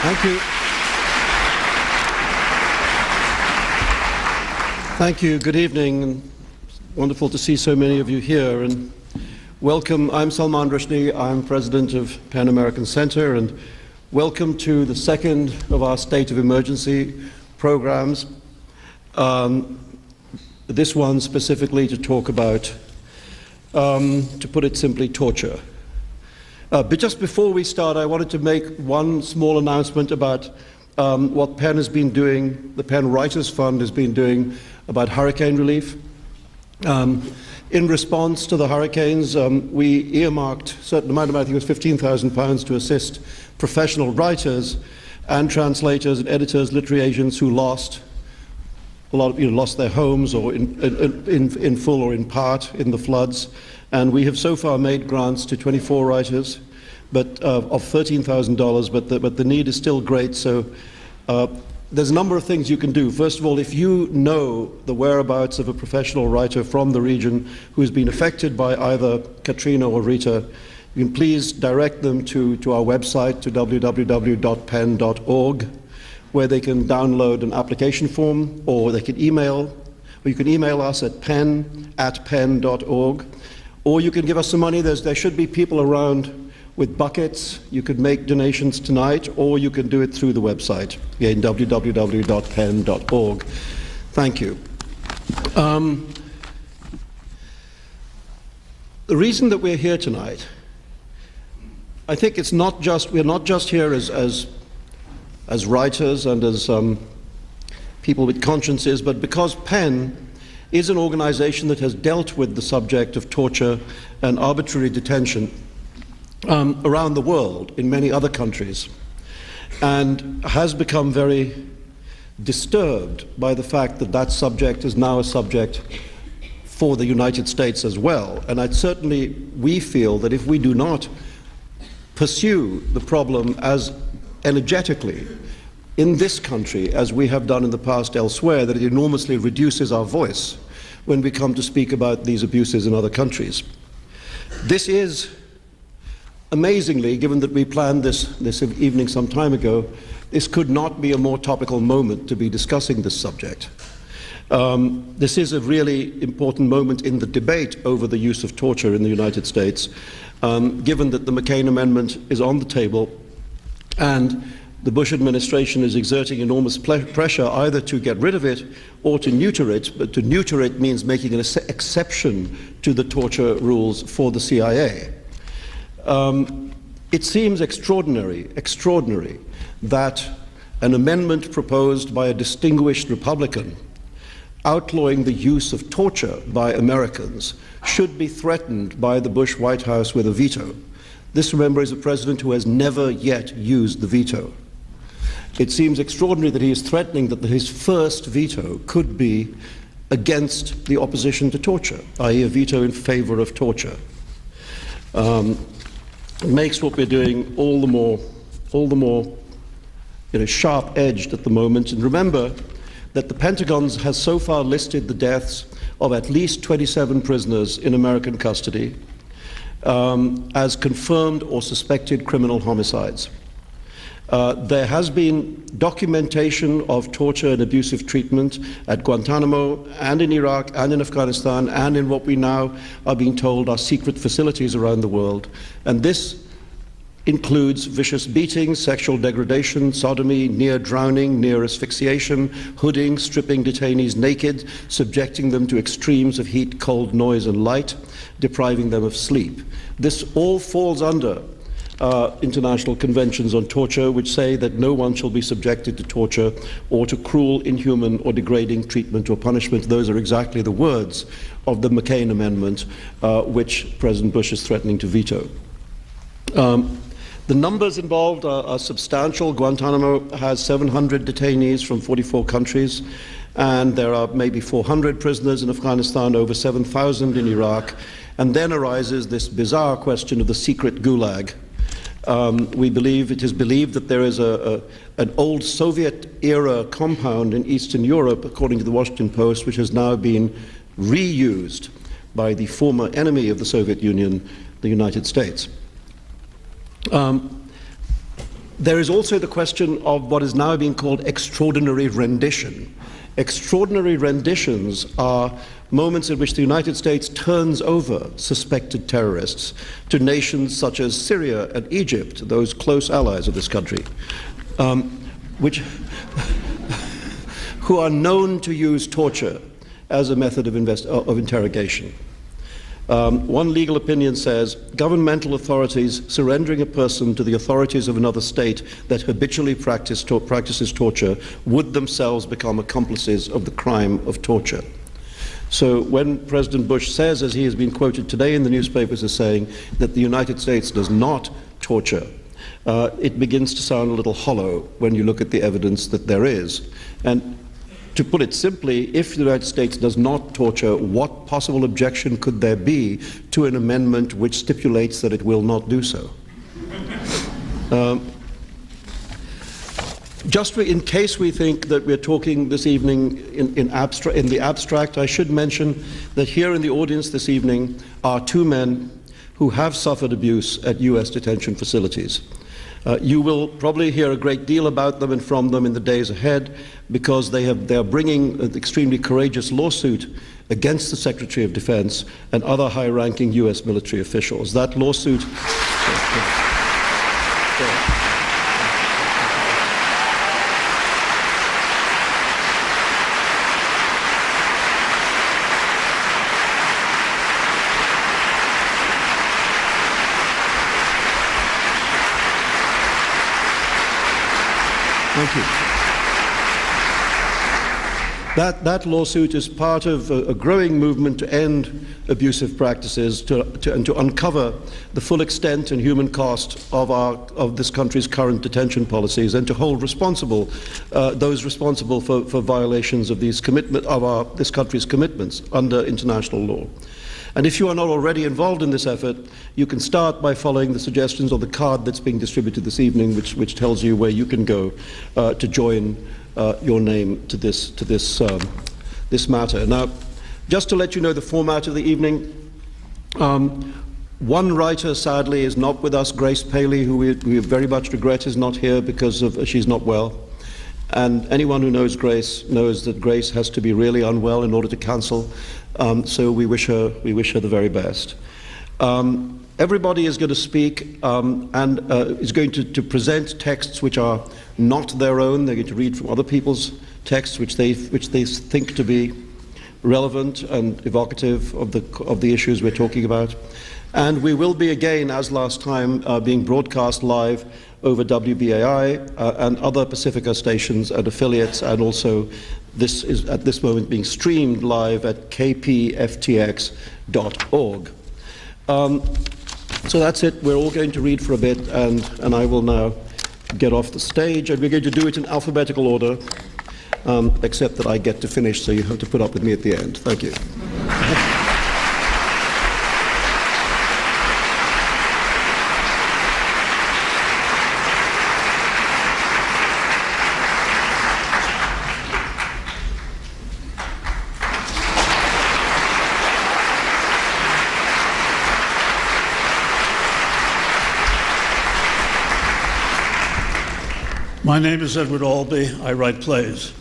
Thank you. Thank you. Good evening. And wonderful to see so many of you here. And welcome. I'm Salman Rushdie. I'm president of Pan American Center. And welcome to the second of our state of emergency programs. This one specifically to talk about, to put it simply, torture. But just before we start, I wanted to make one small announcement about what Penn has been doing, the Penn Writers Fund has been doing about hurricane relief. In response to the hurricanes, we earmarked a certain amount of, I think it was £15,000 to assist professional writers and translators and editors, literary agents who lost a lot of, lost their homes or in full or in part in the floods. And we have so far made grants to 24 writers, but of $13,000, but the need is still great. So there's a number of things you can do. First of all, if you know the whereabouts of a professional writer from the region who has been affected by either Katrina or Rita, you can please direct them to our website, to www.penn.org, where they can download an application form, or they can email, or you can email us at penn@penn.org, or you can give us some money. There should be people around with buckets. You could make donations tonight, or you can do it through the website, again, www.penn.org. Thank you. The reason that we're here tonight, I think it's not just, we're not just here as writers and as people with consciences, but because Penn is an organization that has dealt with the subject of torture and arbitrary detention around the world in many other countries, and has become very disturbed by the fact that that subject is now a subject for the United States as well. And we feel that if we do not pursue the problem as energetically in this country as we have done in the past elsewhere, that it enormously reduces our voice when we come to speak about these abuses in other countries. This is, amazingly, given that we planned this evening some time ago, this could not be a more topical moment to be discussing this subject. This is a really important moment in the debate over the use of torture in the United States, given that the McCain Amendment is on the table and the Bush administration is exerting enormous pressure either to get rid of it or to neuter it, but to neuter it means making an exception to the torture rules for the CIA. It seems extraordinary that an amendment proposed by a distinguished Republican outlawing the use of torture by Americans should be threatened by the Bush White House with a veto. This, remember, is a president who has never yet used the veto. It seems extraordinary that he is threatening that his first veto could be against the opposition to torture, i.e. a veto in favor of torture. It makes what we're doing all the more sharp-edged at the moment. And remember that the Pentagon has so far listed the deaths of at least 27 prisoners in American custody as confirmed or suspected criminal homicides. There has been documentation of torture and abusive treatment at Guantanamo and in Iraq and in Afghanistan and in what we now are being told are secret facilities around the world. And this includes vicious beatings, sexual degradation, sodomy, near drowning, near asphyxiation, hooding, stripping detainees naked, subjecting them to extremes of heat, cold, noise, and light, depriving them of sleep. This all falls under international conventions on torture, which say that no one shall be subjected to torture or to cruel, inhuman, or degrading treatment or punishment. Those are exactly the words of the McCain Amendment, which President Bush is threatening to veto. The numbers involved are substantial. Guantanamo has 700 detainees from 44 countries, and there are maybe 400 prisoners in Afghanistan, over 7,000 in Iraq. And then arises this bizarre question of the secret gulag. It is believed that there is an old Soviet-era compound in Eastern Europe, according to the Washington Post, which has now been reused by the former enemy of the Soviet Union, the United States. There is also the question of what is now being called extraordinary rendition. Extraordinary renditions are moments in which the United States turns over suspected terrorists to nations such as Syria and Egypt, those close allies of this country, who are known to use torture as a method of interrogation. One legal opinion says governmental authorities surrendering a person to the authorities of another state that habitually practices torture would themselves become accomplices of the crime of torture. So when President Bush says, as he has been quoted today in the newspapers as saying, that the United States does not torture, it begins to sound a little hollow when you look at the evidence that there is. And to put it simply, if the United States does not torture, what possible objection could there be to an amendment which stipulates that it will not do so? Just in case we think that we're talking this evening in the abstract, I should mention that here in the audience this evening are two men who have suffered abuse at U.S. detention facilities. You will probably hear a great deal about them and from them in the days ahead, because they are bringing an extremely courageous lawsuit against the Secretary of Defense and other high-ranking U.S. military officials. That lawsuit... Thank you. That lawsuit is part of a growing movement to end abusive practices and to uncover the full extent and human cost of this country's current detention policies, and to hold responsible those responsible for violations of this country's commitments under international law. And if you are not already involved in this effort, you can start by following the suggestions on the card that's being distributed this evening, which tells you where you can go to join your name to this matter. Now, just to let you know the format of the evening, one writer, sadly, is not with us, Grace Paley, who we very much regret is not here because she's not well. And anyone who knows Grace knows that Grace has to be really unwell in order to counsel. So we wish her the very best. Everybody is going to speak and is going to present texts which are not their own. They're going to read from other people's texts which they think to be relevant and evocative of the issues we're talking about. And we will be again, as last time, being broadcast live over WBAI and other Pacifica stations and affiliates, and also this is at this moment being streamed live at kpftx.org. So that's it. We're all going to read for a bit, and I will now get off the stage, and we're going to do it in alphabetical order, except that I get to finish, so you have to put up with me at the end. Thank you. My name is Edward Albee. I write plays.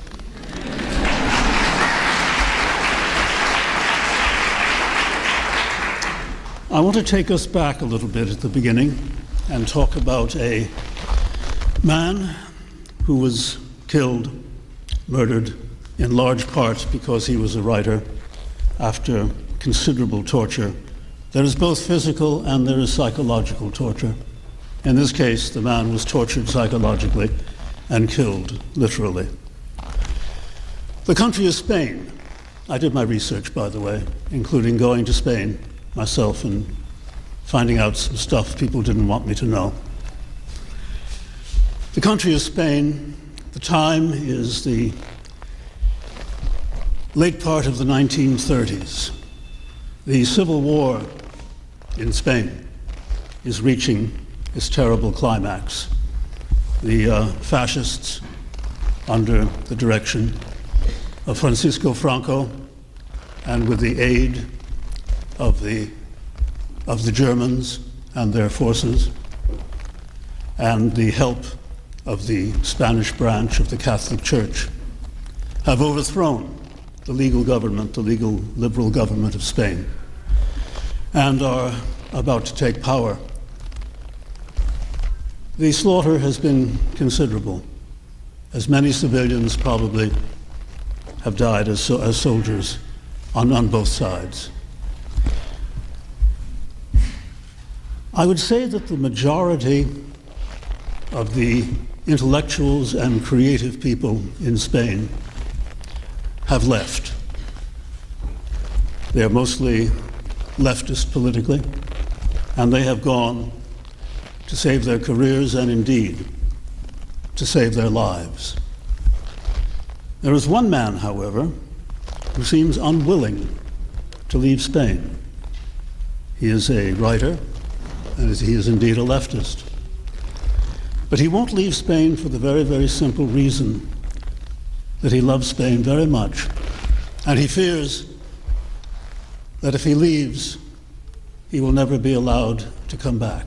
I want to take us back a little bit at the beginning and talk about a man who was killed, murdered, in large part because he was a writer after considerable torture. There is both physical and there is psychological torture. In this case, the man was tortured psychologically and killed, literally. The country is Spain. I did my research, by the way, including going to Spain myself and finding out some stuff people didn't want me to know. The country is Spain. The time is the late part of the 1930s. The civil war in Spain is reaching its terrible climax. The fascists, under the direction of Francisco Franco and with the aid of the Germans and their forces and the help of the Spanish branch of the Catholic Church have overthrown the legal government, the legal liberal government of Spain, and are about to take power. The slaughter has been considerable, as many civilians probably have died as soldiers on both sides. I would say that the majority of the intellectuals and creative people in Spain have left. They are mostly leftist politically, and they have gone to save their careers and indeed to save their lives. There is one man, however, who seems unwilling to leave Spain. He is a writer, and he is indeed a leftist. But he won't leave Spain for the very, very simple reason that he loves Spain very much, and he fears that if he leaves, he will never be allowed to come back.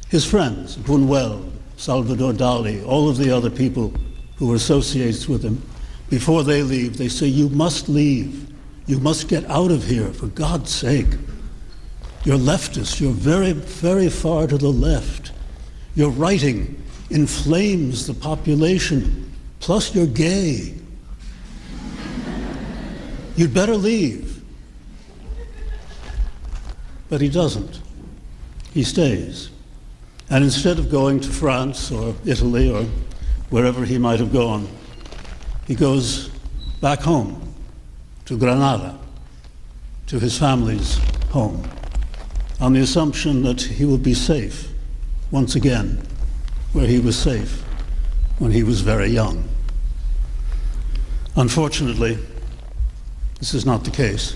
His friends, Buñuel, Salvador Dali, all of the other people who are associated with him, before they leave, they say, "You must leave. You must get out of here, for God's sake. You're leftist. You're very, very far to the left. Your writing inflames the population, plus you're gay. You'd better leave." But he doesn't. He stays. And instead of going to France or Italy or wherever he might have gone, he goes back home to Granada, to his family's home, on the assumption that he will be safe once again where he was safe when he was very young. Unfortunately, this is not the case.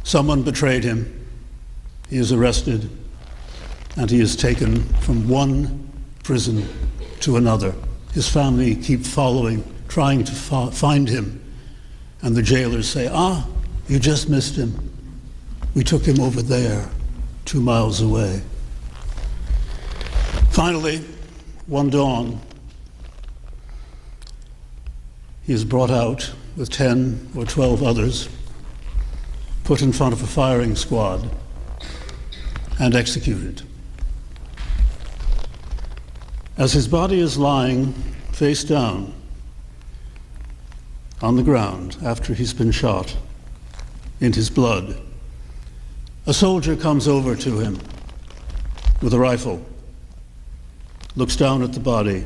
Someone betrayed him. He is arrested, and he is taken from one prison to another. His family keep following, trying to find him, and the jailers say, "You just missed him. We took him over there, 2 miles away." Finally, one dawn, he is brought out with 10 or 12 others, put in front of a firing squad, and executed. As his body is lying face down on the ground after he's been shot in his blood, a soldier comes over to him with a rifle, looks down at the body,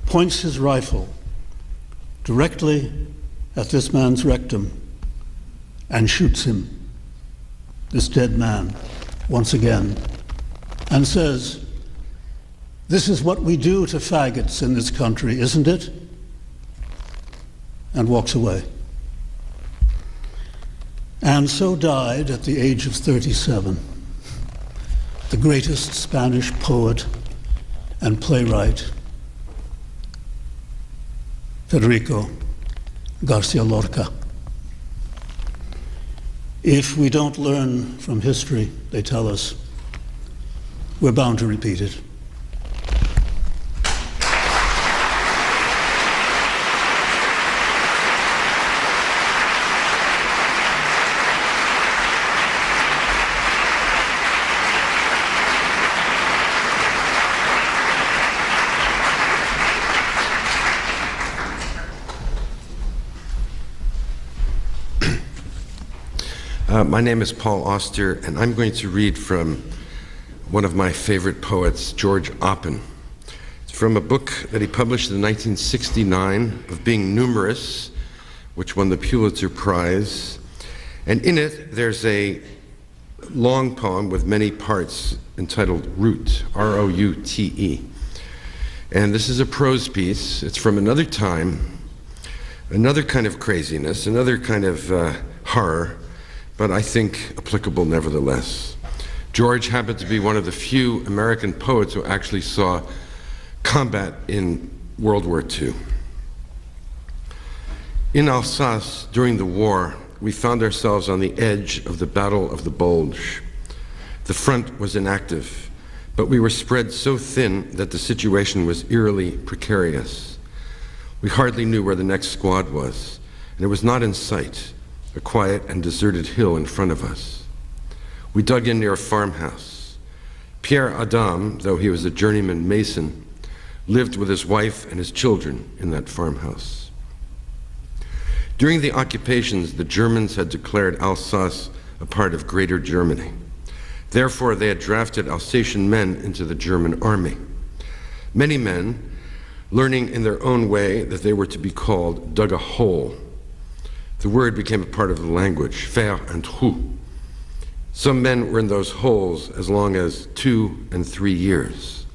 points his rifle directly at this man's rectum, and shoots him, this dead man, once again, and says, "This is what we do to faggots in this country, isn't it?" and walks away. And so died at the age of 37, the greatest Spanish poet and playwright, Federico García Lorca. If we don't learn from history, they tell us, we're bound to repeat it. My name is Paul Auster, and I'm going to read from one of my favorite poets, George Oppen. It's from a book that he published in 1969, Of Being Numerous, which won the Pulitzer Prize. And in it, there's a long poem with many parts entitled Route, R-O-U-T-E. And this is a prose piece. It's from another time, another kind of craziness, another kind of horror, but I think applicable nevertheless. George happened to be one of the few American poets who actually saw combat in World War II. In Alsace, during the war, we found ourselves on the edge of the Battle of the Bulge. The front was inactive, but we were spread so thin that the situation was eerily precarious. We hardly knew where the next squad was, and it was not in sight, a quiet and deserted hill in front of us. We dug in near a farmhouse. Pierre Adam, though he was a journeyman mason, lived with his wife and his children in that farmhouse. During the occupations, the Germans had declared Alsace a part of Greater Germany. Therefore, they had drafted Alsatian men into the German army. Many men, learning in their own way that they were to be called, dug a hole. The word became a part of the language, faire un trou. Some men were in those holes as long as 2 and 3 years.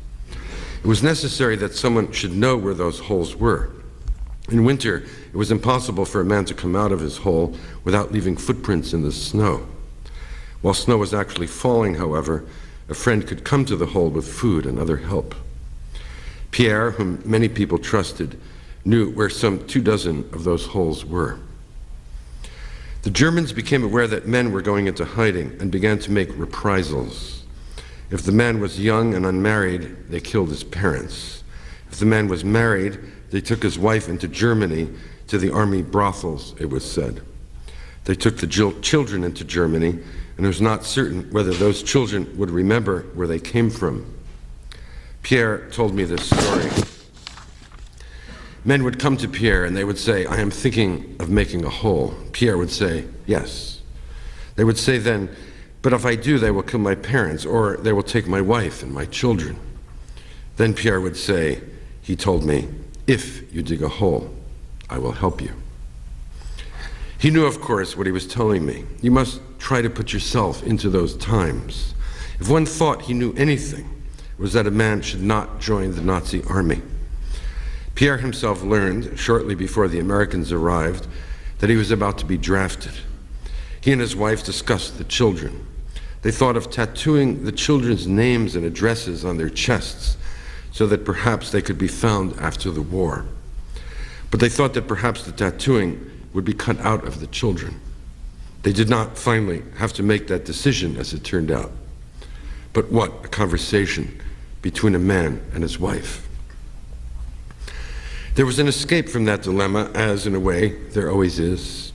It was necessary that someone should know where those holes were. In winter, it was impossible for a man to come out of his hole without leaving footprints in the snow. While snow was actually falling, however, a friend could come to the hole with food and other help. Pierre, whom many people trusted, knew where some 24 of those holes were. The Germans became aware that men were going into hiding and began to make reprisals. If the man was young and unmarried, they killed his parents. If the man was married, they took his wife into Germany to the army brothels, it was said. They took the children into Germany, and it was not certain whether those children would remember where they came from. Pierre told me this story. Men would come to Pierre and they would say, "I am thinking of making a hole." Pierre would say, "Yes." They would say then, "But if I do, they will kill my parents, or they will take my wife and my children." Then Pierre would say, he told me, "If you dig a hole, I will help you." He knew, of course, what he was telling me. You must try to put yourself into those times. If one thought he knew anything, it was that a man should not join the Nazi army. Pierre himself learned, shortly before the Americans arrived, that he was about to be drafted. He and his wife discussed the children. They thought of tattooing the children's names and addresses on their chests so that perhaps they could be found after the war. But they thought that perhaps the tattooing would be cut out of the children. They did not finally have to make that decision, as it turned out. But what a conversation between a man and his wife. There was an escape from that dilemma, as in a way there always is.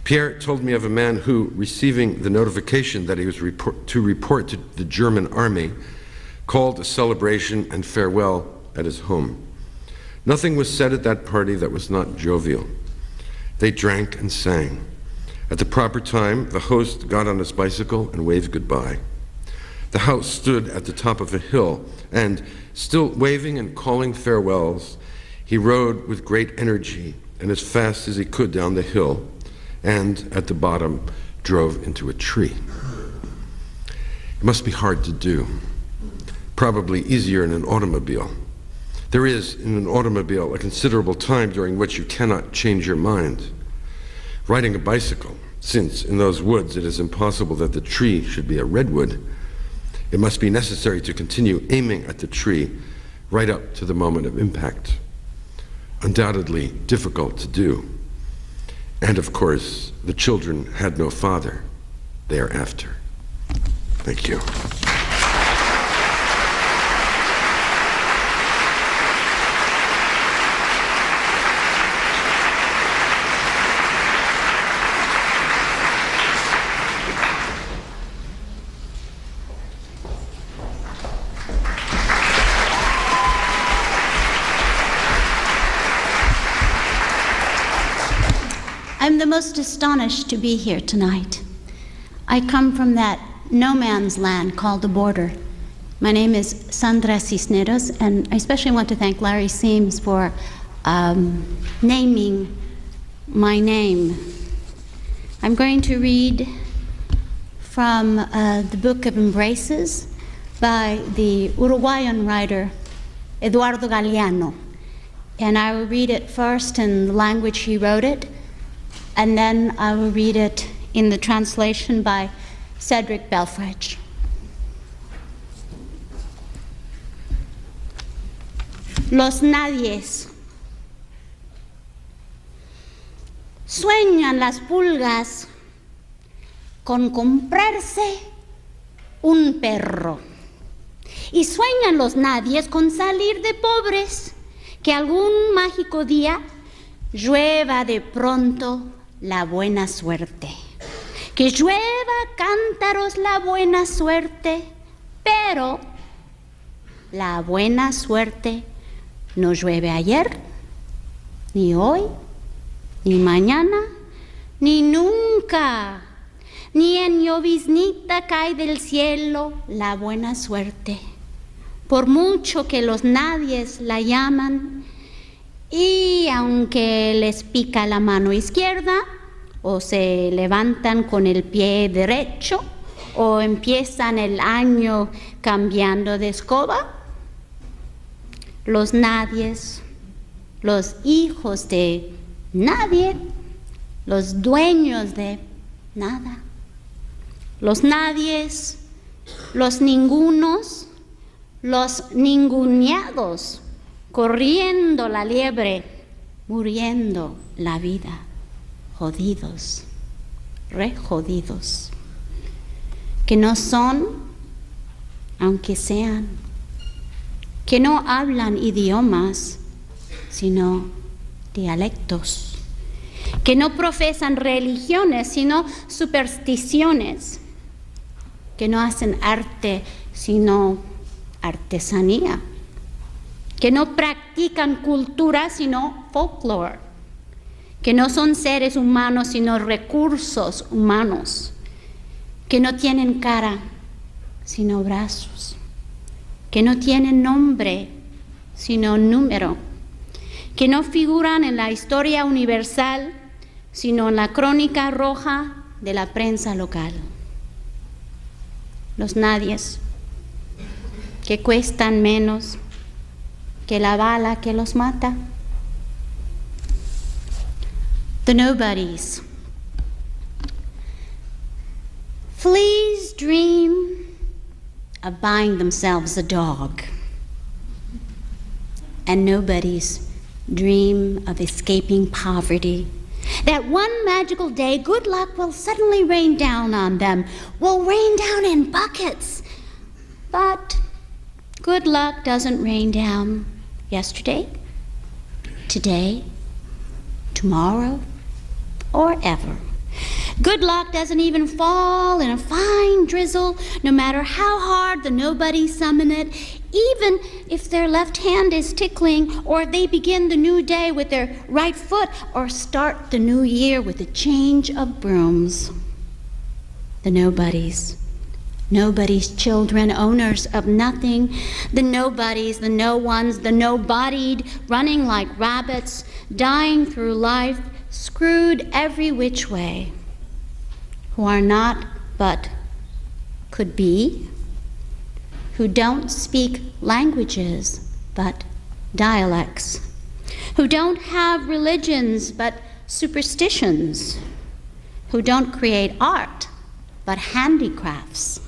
Pierre told me of a man who, receiving the notification that he was to report to the German army, called a celebration and farewell at his home. Nothing was said at that party that was not jovial. They drank and sang. At the proper time, the host got on his bicycle and waved goodbye. The house stood at the top of a hill, and still waving and calling farewells, he rode with great energy and as fast as he could down the hill, and at the bottom drove into a tree. It must be hard to do. Probably easier in an automobile. There is, in an automobile, a considerable time during which you cannot change your mind. Riding a bicycle, since in those woods it is impossible that the tree should be a redwood, it must be necessary to continue aiming at the tree right up to the moment of impact. Undoubtedly difficult to do. And of course, the children had no father thereafter. Thank you. I'm the most astonished to be here tonight. I come from that no man's land called the border. My name is Sandra Cisneros, and I especially want to thank Larry Seams for naming my name. I'm going to read from the Book of Embraces by the Uruguayan writer Eduardo Galeano. And I will read it first in the language he wrote it, and then I will read it in the translation by Cedric Belfrage. Los nadies. Sueñan las pulgas con comprarse un perro. Y sueñan los nadies con salir de pobres, que algún mágico día llueva de pronto la buena suerte. Que llueva cántaros la buena suerte, pero la buena suerte no llueve ayer, ni hoy, ni mañana, ni nunca. Ni en lloviznita cae del cielo la buena suerte, por mucho que los nadies la llaman, y aunque les pica la mano izquierda, o se levantan con el pie derecho, o empiezan el año cambiando de escoba, los nadies, los hijos de nadie, los dueños de nada, los nadies, los ningunos, los ninguneados, corriendo la liebre, muriendo la vida, jodidos, re jodidos, que no son, aunque sean, que no hablan idiomas, sino dialectos, que no profesan religiones, sino supersticiones, que no hacen arte, sino artesanía, que no practican cultura, sino folklore, que no son seres humanos, sino recursos humanos, que no tienen cara, sino brazos, que no tienen nombre, sino número, que no figuran en la historia universal, sino en la crónica roja de la prensa local. Los nadies, que cuestan menos que la bala que los mata. The nobodies. Fleas dream of buying themselves a dog, and nobodies dream of escaping poverty. That one magical day, good luck will suddenly rain down on them, will rain down in buckets. But good luck doesn't rain down yesterday, today, tomorrow, or ever. Good luck doesn't even fall in a fine drizzle, no matter how hard the nobodies summon it, even if their left hand is tickling, or they begin the new day with their right foot, or start the new year with a change of brooms. The nobodies. Nobody's children, owners of nothing. The nobodies, the no ones, the no-bodied, running like rabbits, dying through life, screwed every which way, who are not but could be, who don't speak languages but dialects, who don't have religions but superstitions, who don't create art but handicrafts,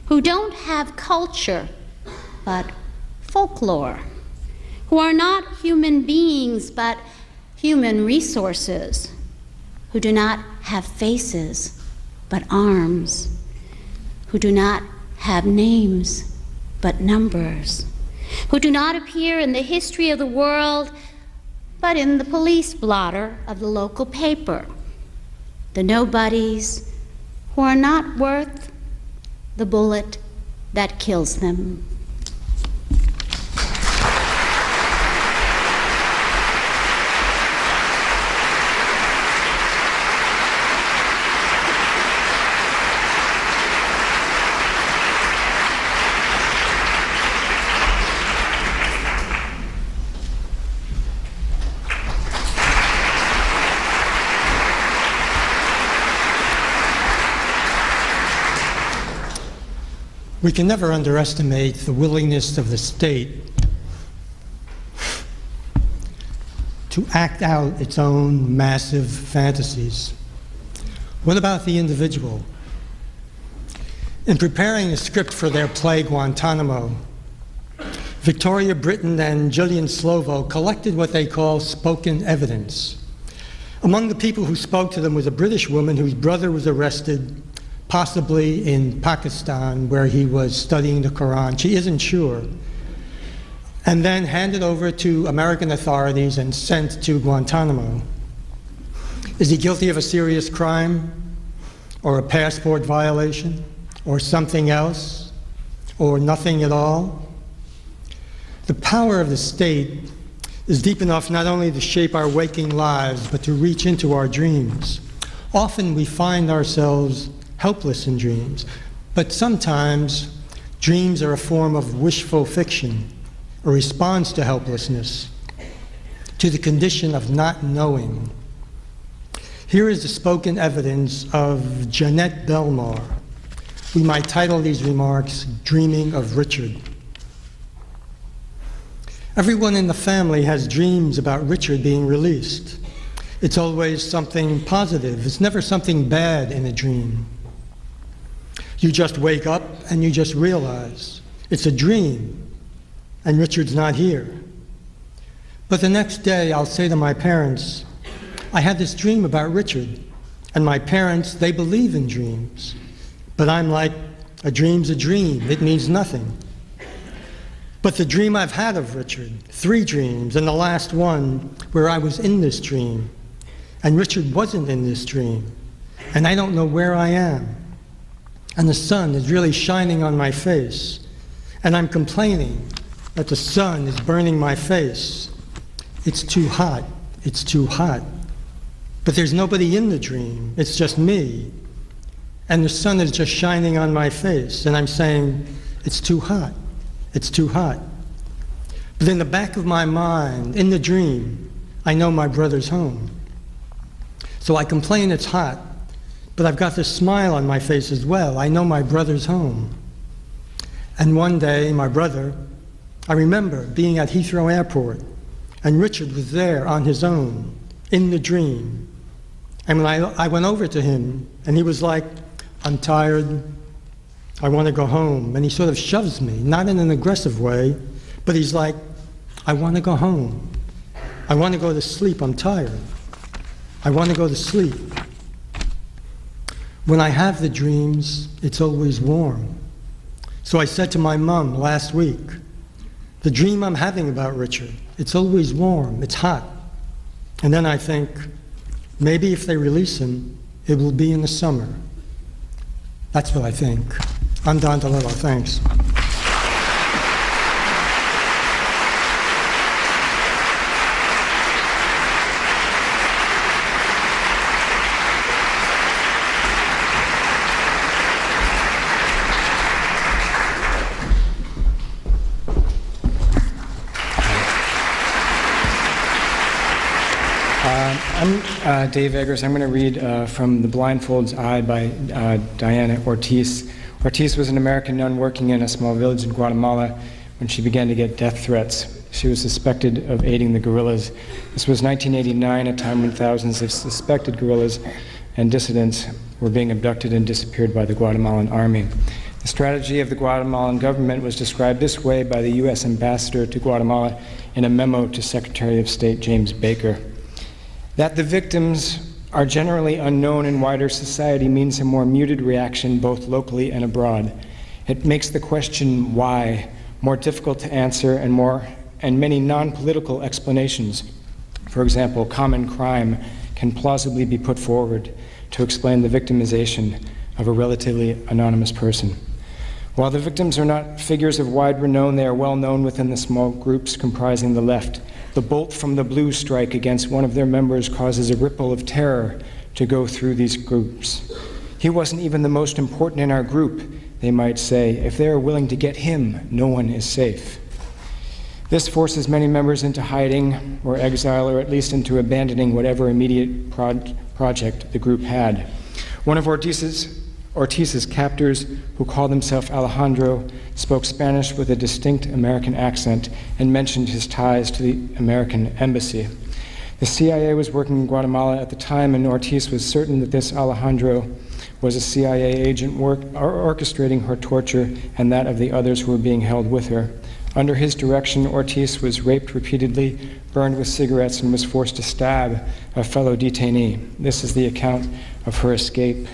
who don't have culture but folklore, who are not human beings but human resources, who do not have faces but arms, who do not have names but numbers, who do not appear in the history of the world but in the police blotter of the local paper, the nobodies who are not worth the bullet that kills them. We can never underestimate the willingness of the state to act out its own massive fantasies. What about the individual? In preparing a script for their play Guantanamo, Victoria Britton and Gillian Slovo collected what they call spoken evidence. Among the people who spoke to them was a British woman whose brother was arrested possibly in Pakistan, where he was studying the Quran. She isn't sure. And then handed over to American authorities and sent to Guantanamo. Is he guilty of a serious crime, or a passport violation, or something else, or nothing at all? The power of the state is deep enough not only to shape our waking lives, but to reach into our dreams. Often we find ourselves helpless in dreams, but sometimes dreams are a form of wishful fiction, a response to helplessness, to the condition of not knowing. Here is the spoken evidence of Jeanette Belmar. We might title these remarks, Dreaming of Richard. Everyone in the family has dreams about Richard being released. It's always something positive. It's never something bad in a dream. You just wake up and you just realize it's a dream and Richard's not here. But the next day I'll say to my parents, I had this dream about Richard. And my parents, they believe in dreams. But I'm like, a dream's a dream. It means nothing. But the dream I've had of Richard, 3 dreams, and the last one where I was in this dream, and Richard wasn't in this dream, and I don't know where I am, and the sun is really shining on my face, and I'm complaining that the sun is burning my face. It's too hot. It's too hot. But there's nobody in the dream. It's just me. And the sun is just shining on my face, and I'm saying, it's too hot. It's too hot. But in the back of my mind, in the dream, I know my brother's home. So I complain it's hot, but I've got this smile on my face as well. I know my brother's home. And one day, my brother, I remember being at Heathrow Airport, and Richard was there on his own, in the dream. And when I went over to him, and he was like, I'm tired, I want to go home. And he sort of shoves me, not in an aggressive way, but he's like, I want to go home. I want to go to sleep, I'm tired. I want to go to sleep. When I have the dreams, it's always warm. So I said to my mom last week, the dream I'm having about Richard, it's always warm, it's hot. And then I think, maybe if they release him, it will be in the summer. That's what I think. I'm Don DeLillo, thanks. I'm Dave Eggers. I'm going to read from The Blindfold's Eye by Diana Ortiz. Ortiz was an American nun working in a small village in Guatemala when she began to get death threats. She was suspected of aiding the guerrillas. This was 1989, a time when thousands of suspected guerrillas and dissidents were being abducted and disappeared by the Guatemalan army. The strategy of the Guatemalan government was described this way by the U.S. ambassador to Guatemala in a memo to Secretary of State James Baker. That the victims are generally unknown in wider society means a more muted reaction both locally and abroad. It makes the question why more difficult to answer and many non-political explanations. For example, common crime can plausibly be put forward to explain the victimization of a relatively anonymous person. While the victims are not figures of wide renown, they are well known within the small groups comprising the left. The bolt from the blue strike against one of their members causes a ripple of terror to go through these groups. He wasn't even the most important in our group, they might say. If they are willing to get him, no one is safe. This forces many members into hiding or exile, or at least into abandoning whatever immediate project the group had. One of Ortiz's captors, who called himself Alejandro, spoke Spanish with a distinct American accent and mentioned his ties to the American embassy. The CIA was working in Guatemala at the time, and Ortiz was certain that this Alejandro was a CIA agent orchestrating her torture and that of the others who were being held with her. Under his direction, Ortiz was raped repeatedly, burned with cigarettes, and was forced to stab a fellow detainee. This is the account of her escape.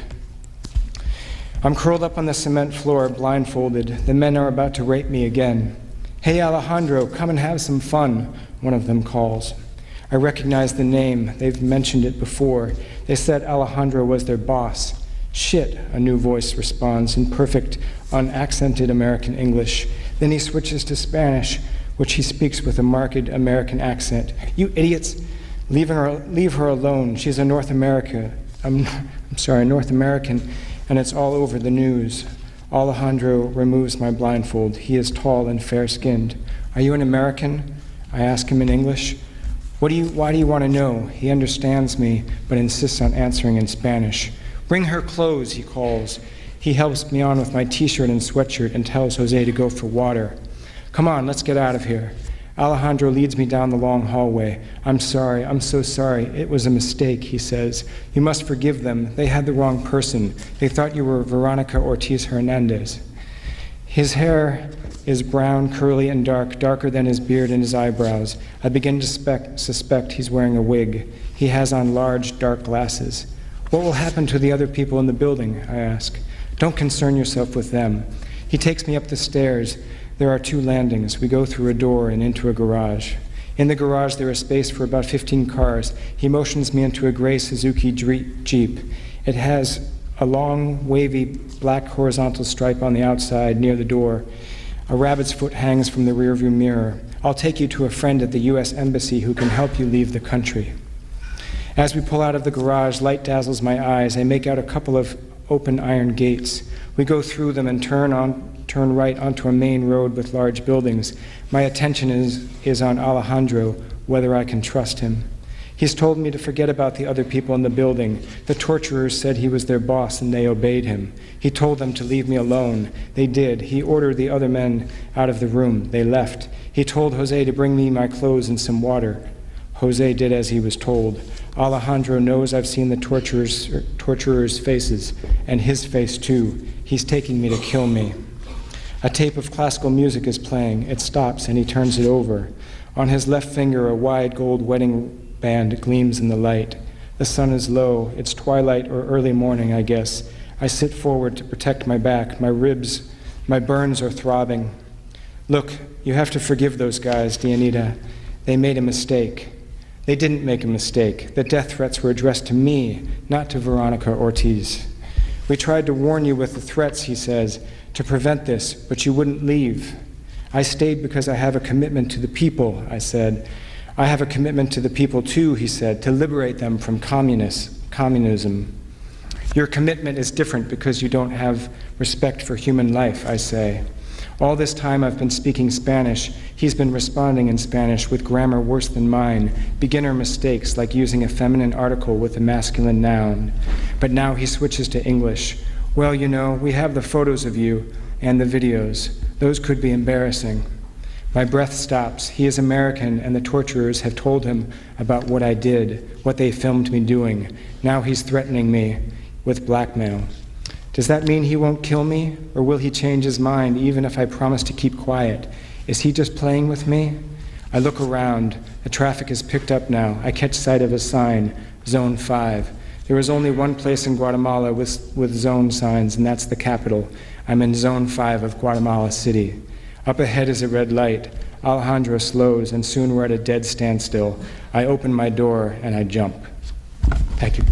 I'm curled up on the cement floor, blindfolded. The men are about to rape me again. "Hey, Alejandro, come and have some fun," one of them calls. I recognize the name. They've mentioned it before. They said Alejandro was their boss. "Shit," a new voice responds in perfect, unaccented American English. Then he switches to Spanish, which he speaks with a marked American accent. "You idiots, leave her alone. She's a North American, and it's all over the news." Alejandro removes my blindfold. He is tall and fair-skinned. "Are you an American?" I ask him in English. Why do you want to know? He understands me, but insists on answering in Spanish. "Bring her clothes," he calls. He helps me on with my t-shirt and sweatshirt and tells Jose to go for water. "Come on, let's get out of here." Alejandro leads me down the long hallway. "I'm sorry, I'm so sorry. It was a mistake," he says. "You must forgive them. They had the wrong person. They thought you were Veronica Ortiz Hernandez." His hair is brown, curly, and darker than his beard and his eyebrows. I begin to suspect he's wearing a wig. He has on large, dark glasses. "What will happen to the other people in the building?" I ask. "Don't concern yourself with them." He takes me up the stairs. There are 2 landings. We go through a door and into a garage. In the garage, there is space for about 15 cars. He motions me into a gray Suzuki Jeep. It has a long, wavy, black horizontal stripe on the outside near the door. A rabbit's foot hangs from the rearview mirror. "I'll take you to a friend at the U.S. Embassy who can help you leave the country." As we pull out of the garage, light dazzles my eyes. I make out a couple of open iron gates. We go through them and turn right onto a main road with large buildings. My attention is on Alejandro, whether I can trust him. He's told me to forget about the other people in the building. The torturers said he was their boss and they obeyed him. He told them to leave me alone. They did. He ordered the other men out of the room. They left. He told Jose to bring me my clothes and some water. Jose did as he was told. Alejandro knows I've seen the torturers' faces, and his face too. He's taking me to kill me. A tape of classical music is playing. It stops and he turns it over. On his left finger, a wide gold wedding band gleams in the light. The sun is low. It's twilight or early morning, I guess. I sit forward to protect my back. My ribs, my burns are throbbing. "Look, you have to forgive those guys, Dianita. They made a mistake." They didn't make a mistake. The death threats were addressed to me, not to Veronica Ortiz. "We tried to warn you with the threats," he says, "to prevent this, but you wouldn't leave." "I stayed because I have a commitment to the people," I said. "I have a commitment to the people too," he said, "to liberate them from communism." "Your commitment is different because you don't have respect for human life," I say. All this time I've been speaking Spanish. He's been responding in Spanish with grammar worse than mine, beginner mistakes like using a feminine article with a masculine noun. But now he switches to English. "Well, you know, we have the photos of you and the videos. Those could be embarrassing." My breath stops. He is American, and the torturers have told him about what I did, what they filmed me doing. Now he's threatening me with blackmail. Does that mean he won't kill me, or will he change his mind even if I promise to keep quiet? Is he just playing with me? I look around. The traffic is picked up now. I catch sight of a sign, Zone 5. There is only one place in Guatemala with zone signs, and that's the capital. I'm in Zone 5 of Guatemala City. Up ahead is a red light. Alejandro slows, and soon we're at a dead standstill. I open my door, and I jump. Thank you.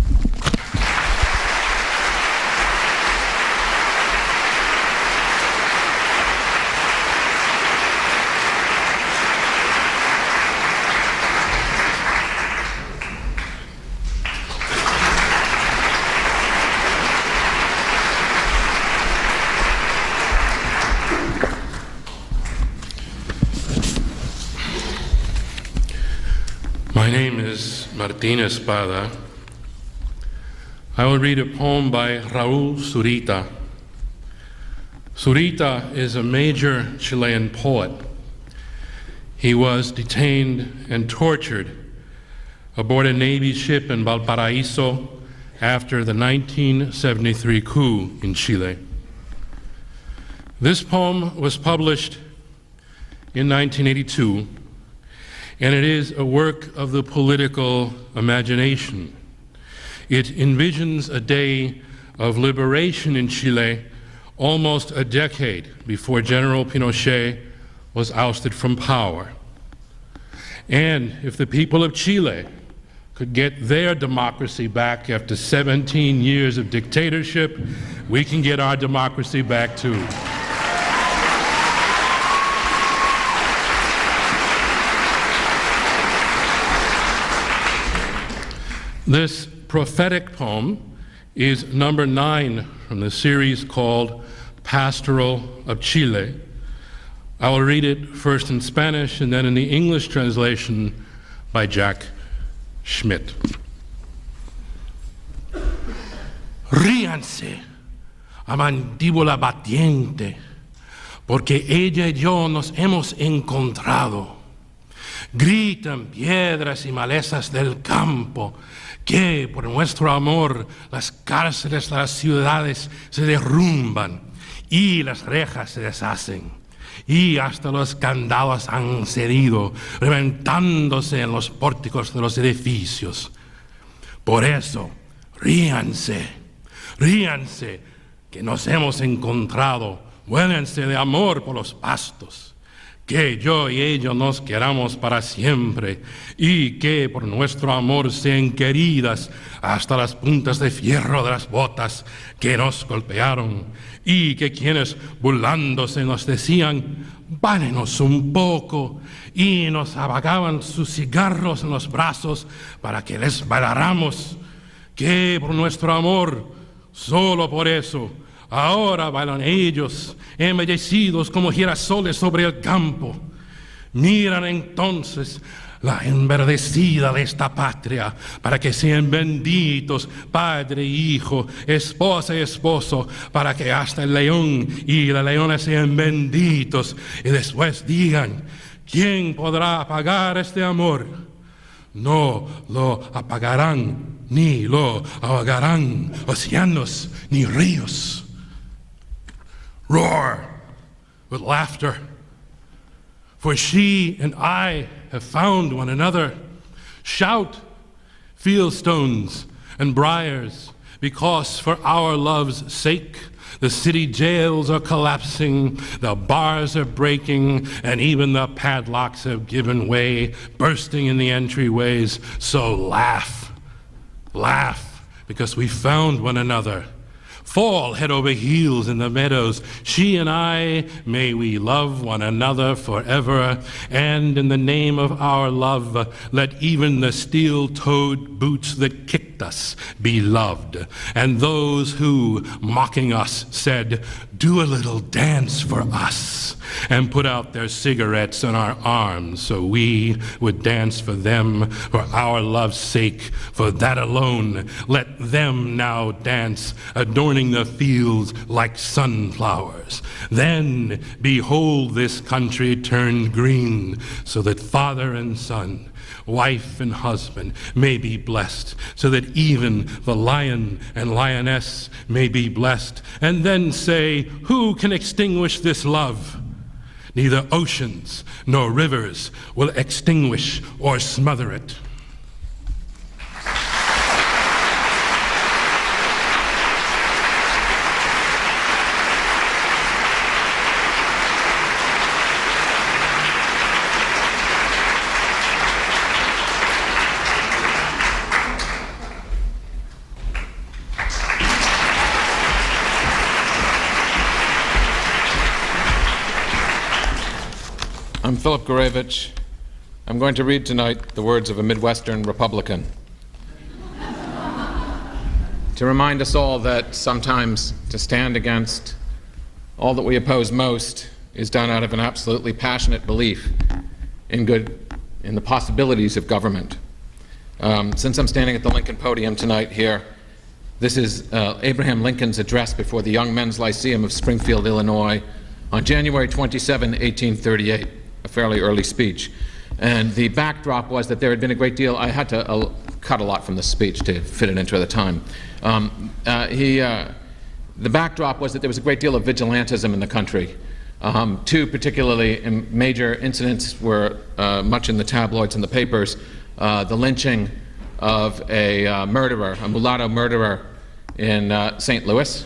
My name is Martín Espada. I will read a poem by Raúl Zurita. Zurita is a major Chilean poet. He was detained and tortured aboard a Navy ship in Valparaíso after the 1973 coup in Chile. This poem was published in 1982, and it is a work of the political imagination. It envisions a day of liberation in Chile almost a decade before General Pinochet was ousted from power. And if the people of Chile could get their democracy back after 17 years of dictatorship, we can get our democracy back too. This prophetic poem is number 9 from the series called Pastoral of Chile. I will read it first in Spanish and then in the English translation by Jack Schmidt. Ríanse a mandíbula batiente, porque ella y yo nos hemos encontrado. Gritan piedras y malezas del campo, que por nuestro amor las cárceles de las ciudades se derrumban y las rejas se deshacen, y hasta los candados han cedido, reventándose en los pórticos de los edificios. Por eso, ríanse, ríanse, que nos hemos encontrado, vuélense de amor por los pastos. Que yo y ellos nos queramos para siempre y que por nuestro amor sean queridas hasta las puntas de fierro de las botas que nos golpearon y que quienes burlándose nos decían válenos un poco y nos apagaban sus cigarros en los brazos para que les bailáramos, que por nuestro amor, solo por eso, ahora bailan ellos, embellecidos como girasoles sobre el campo. Miran entonces la enverdecida de esta patria, para que sean benditos padre y hijo, esposa y esposo, para que hasta el león y la leona sean benditos, y después digan, ¿quién podrá apagar este amor? No lo apagarán, ni lo ahogarán océanos ni ríos. Roar with laughter, for she and I have found one another. Shout, fieldstones and briars, because for our love's sake the city jails are collapsing, the bars are breaking, and even the padlocks have given way, bursting in the entryways. So laugh, laugh, because we found one another. Fall head over heels in the meadows, she and I, may we love one another forever, and in the name of our love, let even the steel-toed boots that kicked us be loved, and those who, mocking us, said, do a little dance for us, and put out their cigarettes on our arms so we would dance for them for our love's sake. For that alone, let them now dance, adorning the fields like sunflowers. Then behold this country turned green, so that father and son, wife and husband may be blessed, so that even the lion and lioness may be blessed. And then say, who can extinguish this love? Neither oceans nor rivers will extinguish or smother it. I'm Philip Gorevich. I'm going to read tonight the words of a Midwestern Republican to remind us all that sometimes to stand against all that we oppose most is done out of an absolutely passionate belief in the possibilities of government. Since I'm standing at the Lincoln podium tonight here, this is Abraham Lincoln's address before the Young Men's Lyceum of Springfield, Illinois, on January 27, 1838. A fairly early speech. And the backdrop was that there had been a great deal, I had to cut a lot from the speech to fit it into the time. The backdrop was that there was a great deal of vigilantism in the country. Two particularly major incidents were much in the tabloids and the papers. The lynching of a murderer, a mulatto murderer in St. Louis,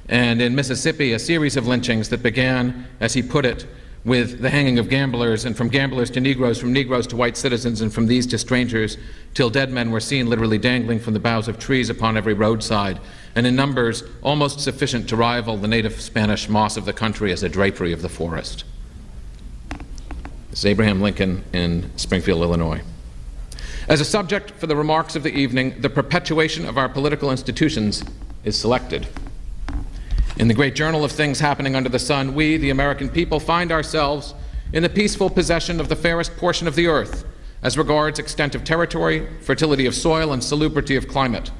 and in Mississippi, a series of lynchings that began, as he put it, with the hanging of gamblers, and from gamblers to Negroes, from Negroes to white citizens, and from these to strangers, till dead men were seen literally dangling from the boughs of trees upon every roadside, and in numbers almost sufficient to rival the native Spanish moss of the country as a drapery of the forest. This is Abraham Lincoln in Springfield, Illinois. As a subject for the remarks of the evening, the perpetuation of our political institutions is selected. In the great journal of things happening under the sun, we, the American people, find ourselves in the peaceful possession of the fairest portion of the earth as regards extent of territory, fertility of soil, and salubrity of climate.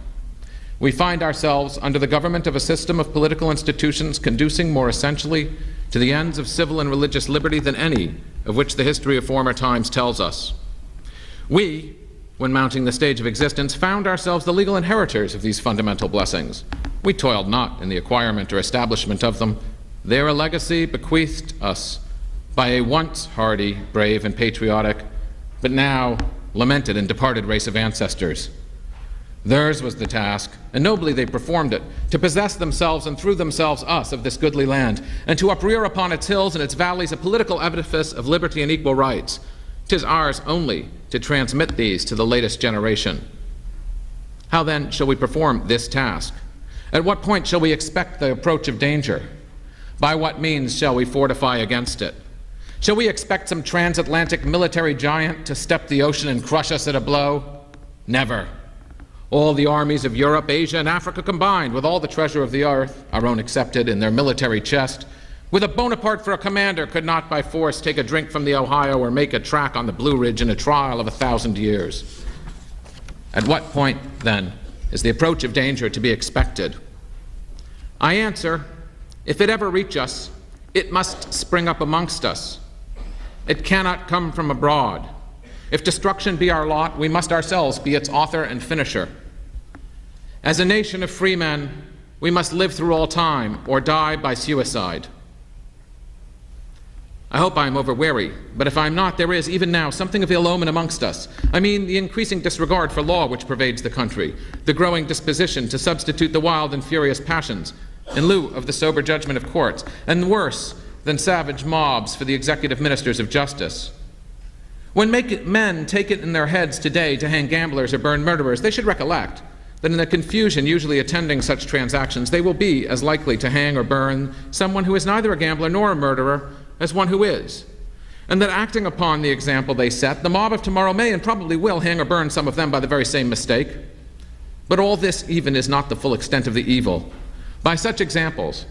We find ourselves under the government of a system of political institutions conducing more essentially to the ends of civil and religious liberty than any of which the history of former times tells us. We, when mounting the stage of existence, found ourselves the legal inheritors of these fundamental blessings. We toiled not in the acquirement or establishment of them. They are a legacy bequeathed us by a once hardy, brave, and patriotic, but now lamented and departed race of ancestors. Theirs was the task, and nobly they performed it, to possess themselves and through themselves us of this goodly land, and to uprear upon its hills and its valleys a political edifice of liberty and equal rights. 'Tis ours only to transmit these to the latest generation. How then shall we perform this task? At what point shall we expect the approach of danger? By what means shall we fortify against it? Shall we expect some transatlantic military giant to step the ocean and crush us at a blow? Never. All the armies of Europe, Asia, and Africa combined, with all the treasure of the earth, our own excepted, in their military chest, with a Bonaparte for a commander, could not by force take a drink from the Ohio or make a track on the Blue Ridge in a trial of 1,000 years. At what point, then, is the approach of danger to be expected? I answer, if it ever reach us, it must spring up amongst us. It cannot come from abroad. If destruction be our lot, we must ourselves be its author and finisher. As a nation of free men, we must live through all time or die by suicide. I hope I am over-wary, but if I am not, there is, even now, something of ill omen amongst us. I mean the increasing disregard for law which pervades the country, the growing disposition to substitute the wild and furious passions in lieu of the sober judgment of courts, and worse than savage mobs for the executive ministers of justice. When men take it in their heads today to hang gamblers or burn murderers, they should recollect that in the confusion usually attending such transactions, they will be as likely to hang or burn someone who is neither a gambler nor a murderer as one who is, and that acting upon the example they set, the mob of tomorrow may and probably will hang or burn some of them by the very same mistake. But all this even is not the full extent of the evil. By such examples,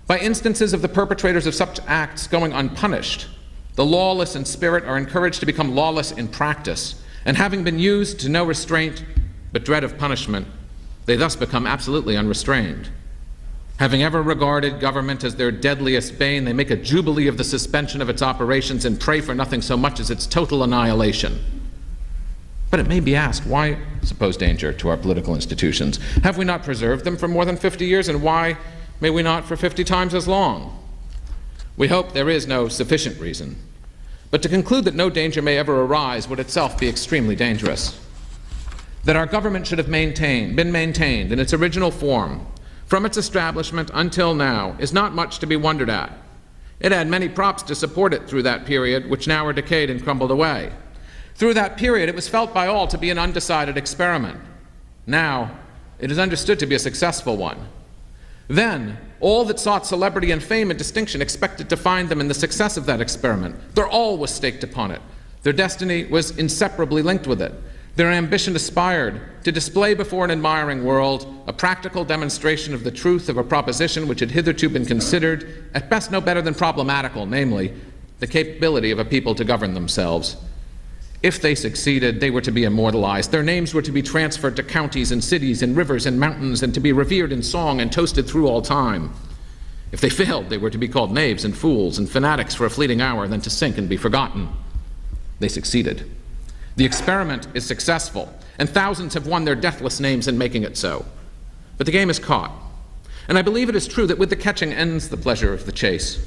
by instances of the perpetrators of such acts going unpunished, the lawless in spirit are encouraged to become lawless in practice, and having been used to no restraint but dread of punishment, they thus become absolutely unrestrained. Having ever regarded government as their deadliest bane, they make a jubilee of the suspension of its operations and pray for nothing so much as its total annihilation. But it may be asked, why suppose danger to our political institutions? Have we not preserved them for more than 50 years, and why may we not for 50 times as long? We hope there is no sufficient reason, but to conclude that no danger may ever arise would itself be extremely dangerous. That our government should have been maintained in its original form from its establishment until now is not much to be wondered at. It had many props to support it through that period, which now are decayed and crumbled away. Through that period, it was felt by all to be an undecided experiment. Now, it is understood to be a successful one. Then, all that sought celebrity and fame and distinction expected to find them in the success of that experiment. Their all was staked upon it. Their destiny was inseparably linked with it. Their ambition aspired to display before an admiring world a practical demonstration of the truth of a proposition which had hitherto been considered, at best no better than problematical, namely, the capability of a people to govern themselves. If they succeeded, they were to be immortalized. Their names were to be transferred to counties and cities and rivers and mountains, and to be revered in song and toasted through all time. If they failed, they were to be called knaves and fools and fanatics for a fleeting hour, then to sink and be forgotten. They succeeded. The experiment is successful, and thousands have won their deathless names in making it so. But the game is caught. And I believe it is true that with the catching ends the pleasure of the chase.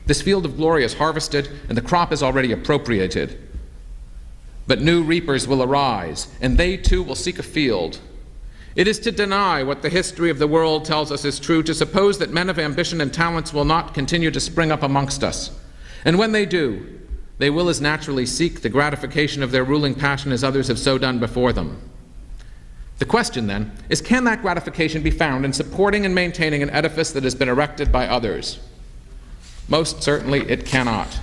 This field of glory is harvested, and the crop is already appropriated. But new reapers will arise, and they too will seek a field. It is to deny what the history of the world tells us is true, to suppose that men of ambition and talents will not continue to spring up amongst us. And when they do, they will as naturally seek the gratification of their ruling passion as others have so done before them. The question, then, is can that gratification be found in supporting and maintaining an edifice that has been erected by others? Most certainly it cannot.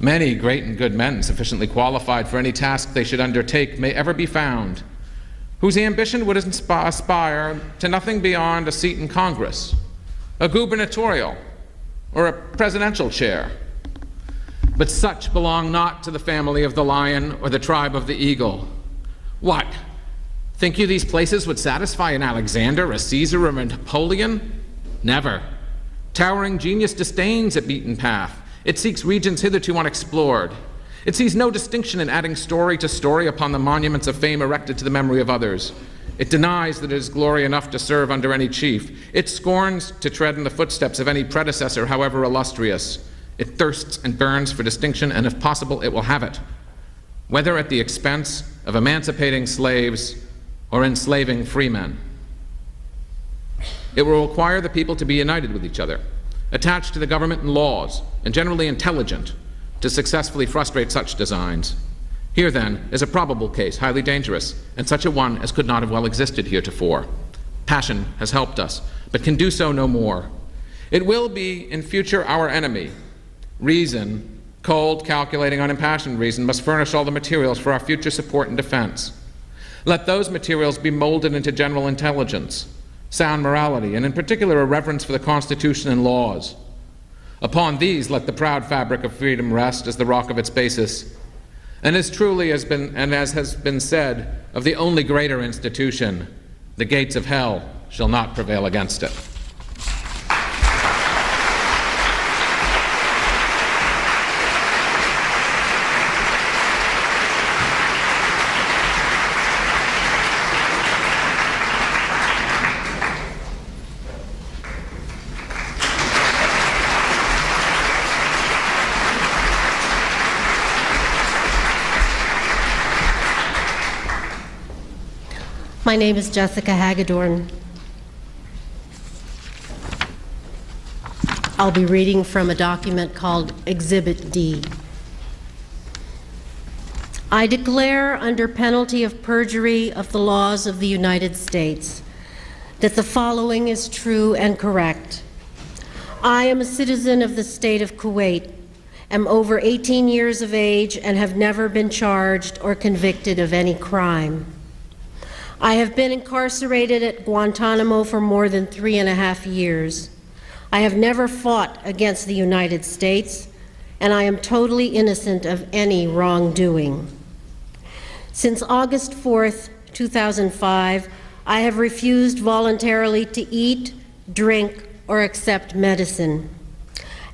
Many great and good men, sufficiently qualified for any task they should undertake, may ever be found, whose ambition would aspire to nothing beyond a seat in Congress, a gubernatorial, or a presidential chair. But such belong not to the family of the lion or the tribe of the eagle. What? Think you these places would satisfy an Alexander, a Caesar, or a Napoleon? Never. Towering genius disdains a beaten path. It seeks regions hitherto unexplored. It sees no distinction in adding story to story upon the monuments of fame erected to the memory of others. It denies that it is glory enough to serve under any chief. It scorns to tread in the footsteps of any predecessor, however illustrious. It thirsts and burns for distinction, and if possible, it will have it, whether at the expense of emancipating slaves or enslaving freemen. It will require the people to be united with each other, attached to the government and laws, and generally intelligent to successfully frustrate such designs. Here, then, is a probable case, highly dangerous, and such a one as could not have well existed heretofore. Passion has helped us, but can do so no more. It will be in future our enemy. Reason, cold, calculating, unimpassioned reason, must furnish all the materials for our future support and defense. Let those materials be molded into general intelligence, sound morality, and in particular a reverence for the Constitution and laws. Upon these let the proud fabric of freedom rest as the rock of its basis. And as truly as has been said of the only greater institution, the gates of hell shall not prevail against it. My name is Jessica Hagedorn. I'll be reading from a document called Exhibit D. I declare under penalty of perjury of the laws of the United States that the following is true and correct. I am a citizen of the state of Kuwait, am over 18 years of age, and have never been charged or convicted of any crime. I have been incarcerated at Guantanamo for more than 3.5 years. I have never fought against the United States, and I am totally innocent of any wrongdoing. Since August 4th, 2005, I have refused voluntarily to eat, drink, or accept medicine.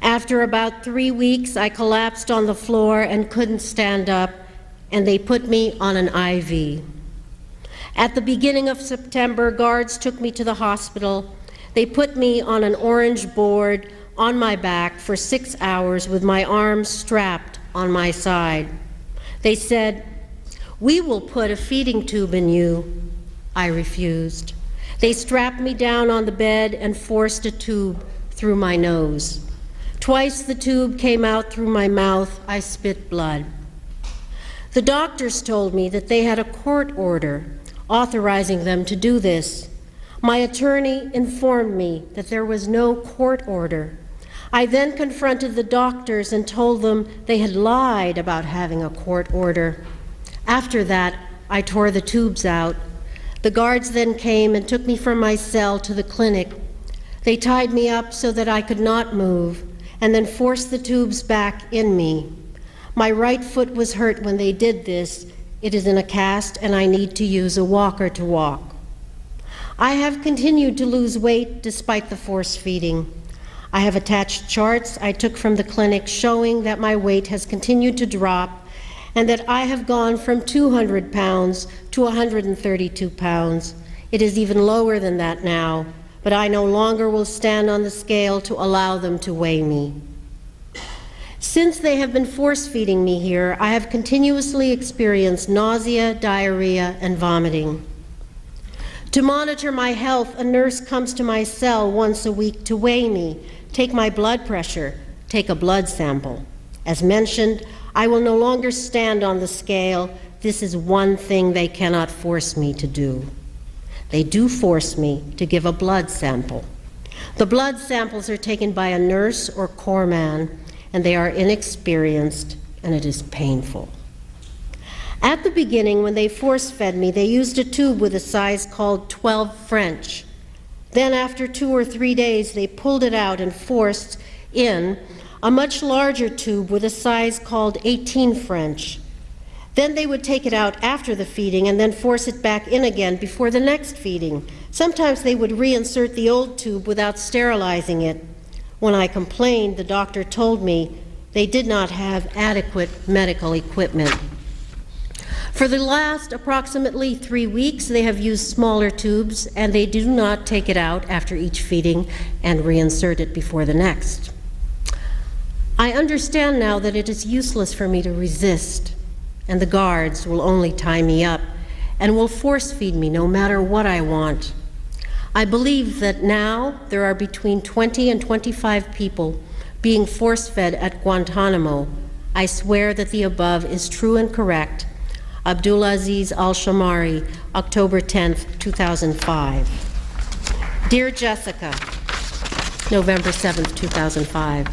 After about 3 weeks, I collapsed on the floor and couldn't stand up, and they put me on an IV. At the beginning of September, guards took me to the hospital. They put me on an orange board on my back for 6 hours with my arms strapped on my side. They said, "We will put a feeding tube in you." I refused. They strapped me down on the bed and forced a tube through my nose. Twice the tube came out through my mouth. I spit blood. The doctors told me that they had a court order authorizing them to do this. My attorney informed me that there was no court order. I then confronted the doctors and told them they had lied about having a court order. After that, I tore the tubes out. The guards then came and took me from my cell to the clinic. They tied me up so that I could not move, and then forced the tubes back in me. My right foot was hurt when they did this. It is in a cast, and I need to use a walker to walk. I have continued to lose weight despite the force feeding. I have attached charts I took from the clinic showing that my weight has continued to drop and that I have gone from 200 pounds to 132 pounds. It is even lower than that now, but I no longer will stand on the scale to allow them to weigh me. Since they have been force-feeding me here, I have continuously experienced nausea, diarrhea, and vomiting. To monitor my health, a nurse comes to my cell once a week to weigh me, take my blood pressure, take a blood sample. As mentioned, I will no longer stand on the scale. This is one thing they cannot force me to do. They do force me to give a blood sample. The blood samples are taken by a nurse or corpsman, and they are inexperienced, and it is painful. At the beginning, when they force-fed me, they used a tube with a size called 12 French. Then after 2 or 3 days, they pulled it out and forced in a much larger tube with a size called 18 French. Then they would take it out after the feeding and then force it back in again before the next feeding. Sometimes they would reinsert the old tube without sterilizing it. When I complained, the doctor told me they did not have adequate medical equipment. For the last approximately 3 weeks, they have used smaller tubes, and they do not take it out after each feeding and reinsert it before the next. I understand now that it is useless for me to resist, and the guards will only tie me up and will force feed me no matter what I want. I believe that now there are between 20 and 25 people being force-fed at Guantanamo. I swear that the above is true and correct. Abdulaziz Al-Shamari, October 10th, 2005. Dear Jessica, November 7th, 2005.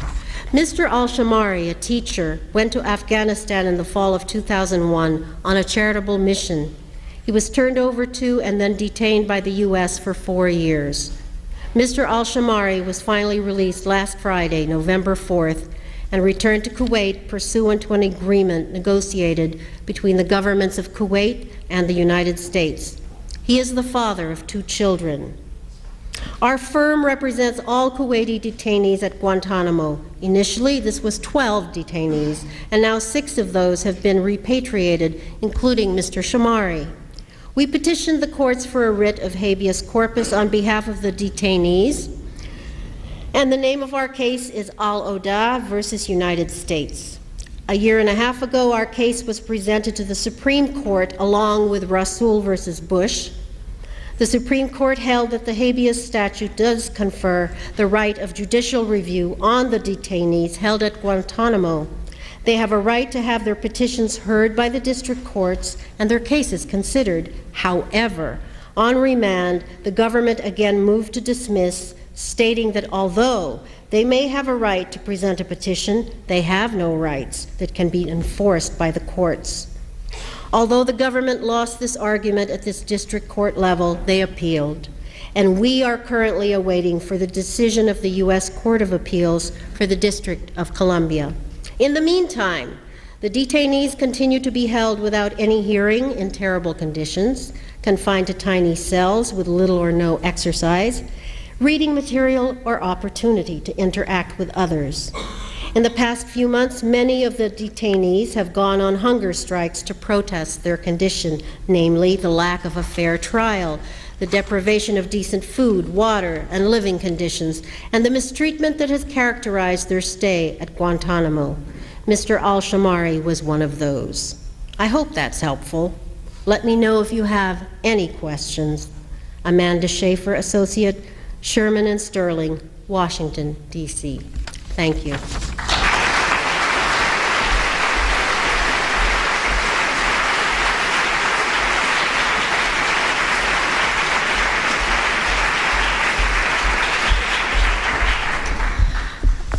Mr. Al-Shamari, a teacher, went to Afghanistan in the fall of 2001 on a charitable mission. He was turned over to and then detained by the U.S. for 4 years. Mr. Al-Shamari was finally released last Friday, November 4th, and returned to Kuwait pursuant to an agreement negotiated between the governments of Kuwait and the United States. He is the father of 2 children. Our firm represents all Kuwaiti detainees at Guantanamo. Initially, this was 12 detainees, and now 6 of those have been repatriated, including Mr. Shamari. We petitioned the courts for a writ of habeas corpus on behalf of the detainees, and the name of our case is Al-Oda versus United States. A year and a half ago, our case was presented to the Supreme Court along with Rasul versus Bush. The Supreme Court held that the habeas statute does confer the right of judicial review on the detainees held at Guantanamo. They have a right to have their petitions heard by the district courts and their cases considered. However, on remand, the government again moved to dismiss, stating that although they may have a right to present a petition, they have no rights that can be enforced by the courts. Although the government lost this argument at this district court level, they appealed, and we are currently awaiting for the decision of the U.S. Court of Appeals for the District of Columbia. In the meantime, the detainees continue to be held without any hearing in terrible conditions, confined to tiny cells with little or no exercise, reading material, or opportunity to interact with others. In the past few months, many of the detainees have gone on hunger strikes to protest their condition, namely the lack of a fair trial, the deprivation of decent food, water, and living conditions, and the mistreatment that has characterized their stay at Guantanamo. Mr. Al-Shamari was one of those. I hope that's helpful. Let me know if you have any questions. Amanda Schaefer, Associate, Sherman and Sterling, Washington, D.C. Thank you.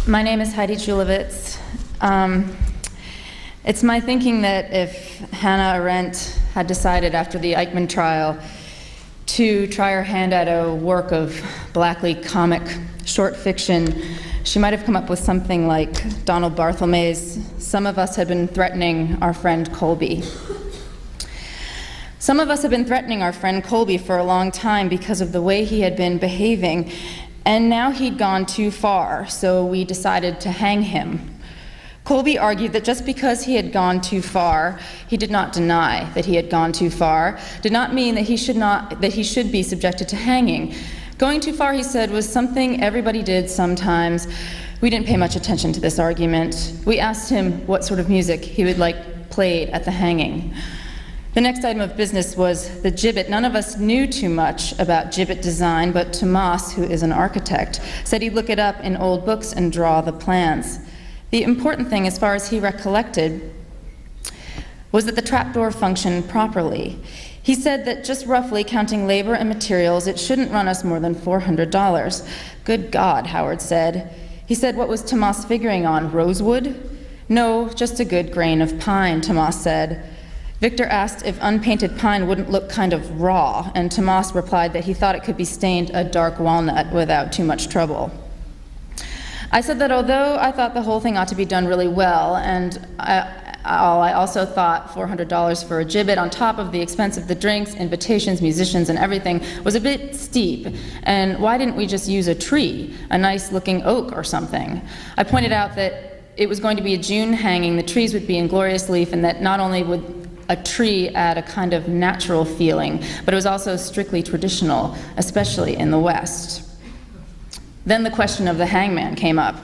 My name is Heidi Julevitz. It's my thinking that if Hannah Arendt had decided after the Eichmann trial to try her hand at a work of blackly comic short fiction, she might have come up with something like Donald Barthelme's "Some of us had been threatening our friend Colby." Some of us have been threatening our friend Colby for a long time because of the way he had been behaving, and now he'd gone too far, so we decided to hang him. Colby argued that just because he had gone too far, he did not deny that he had gone too far, did not mean that he should be subjected to hanging. Going too far, he said, was something everybody did sometimes. We didn't pay much attention to this argument. We asked him what sort of music he would like played at the hanging. The next item of business was the gibbet. None of us knew too much about gibbet design, but Tomas, who is an architect, said he'd look it up in old books and draw the plans. The important thing, as far as he recollected, was that the trapdoor functioned properly. He said that just roughly counting labor and materials, it shouldn't run us more than $400. Good God, Howard said. He said, what was Tomas figuring on, rosewood? No, just a good grain of pine, Tomas said. Victor asked if unpainted pine wouldn't look kind of raw, and Tomas replied that he thought it could be stained a dark walnut without too much trouble. I said that although I thought the whole thing ought to be done really well, and I also thought $400 for a gibbet on top of the expense of the drinks, invitations, musicians, and everything was a bit steep, and why didn't we just use a tree, a nice-looking oak or something? I pointed out that it was going to be a June hanging, the trees would be in glorious leaf, and that not only would a tree add a kind of natural feeling, but it was also strictly traditional, especially in the West. Then the question of the hangman came up.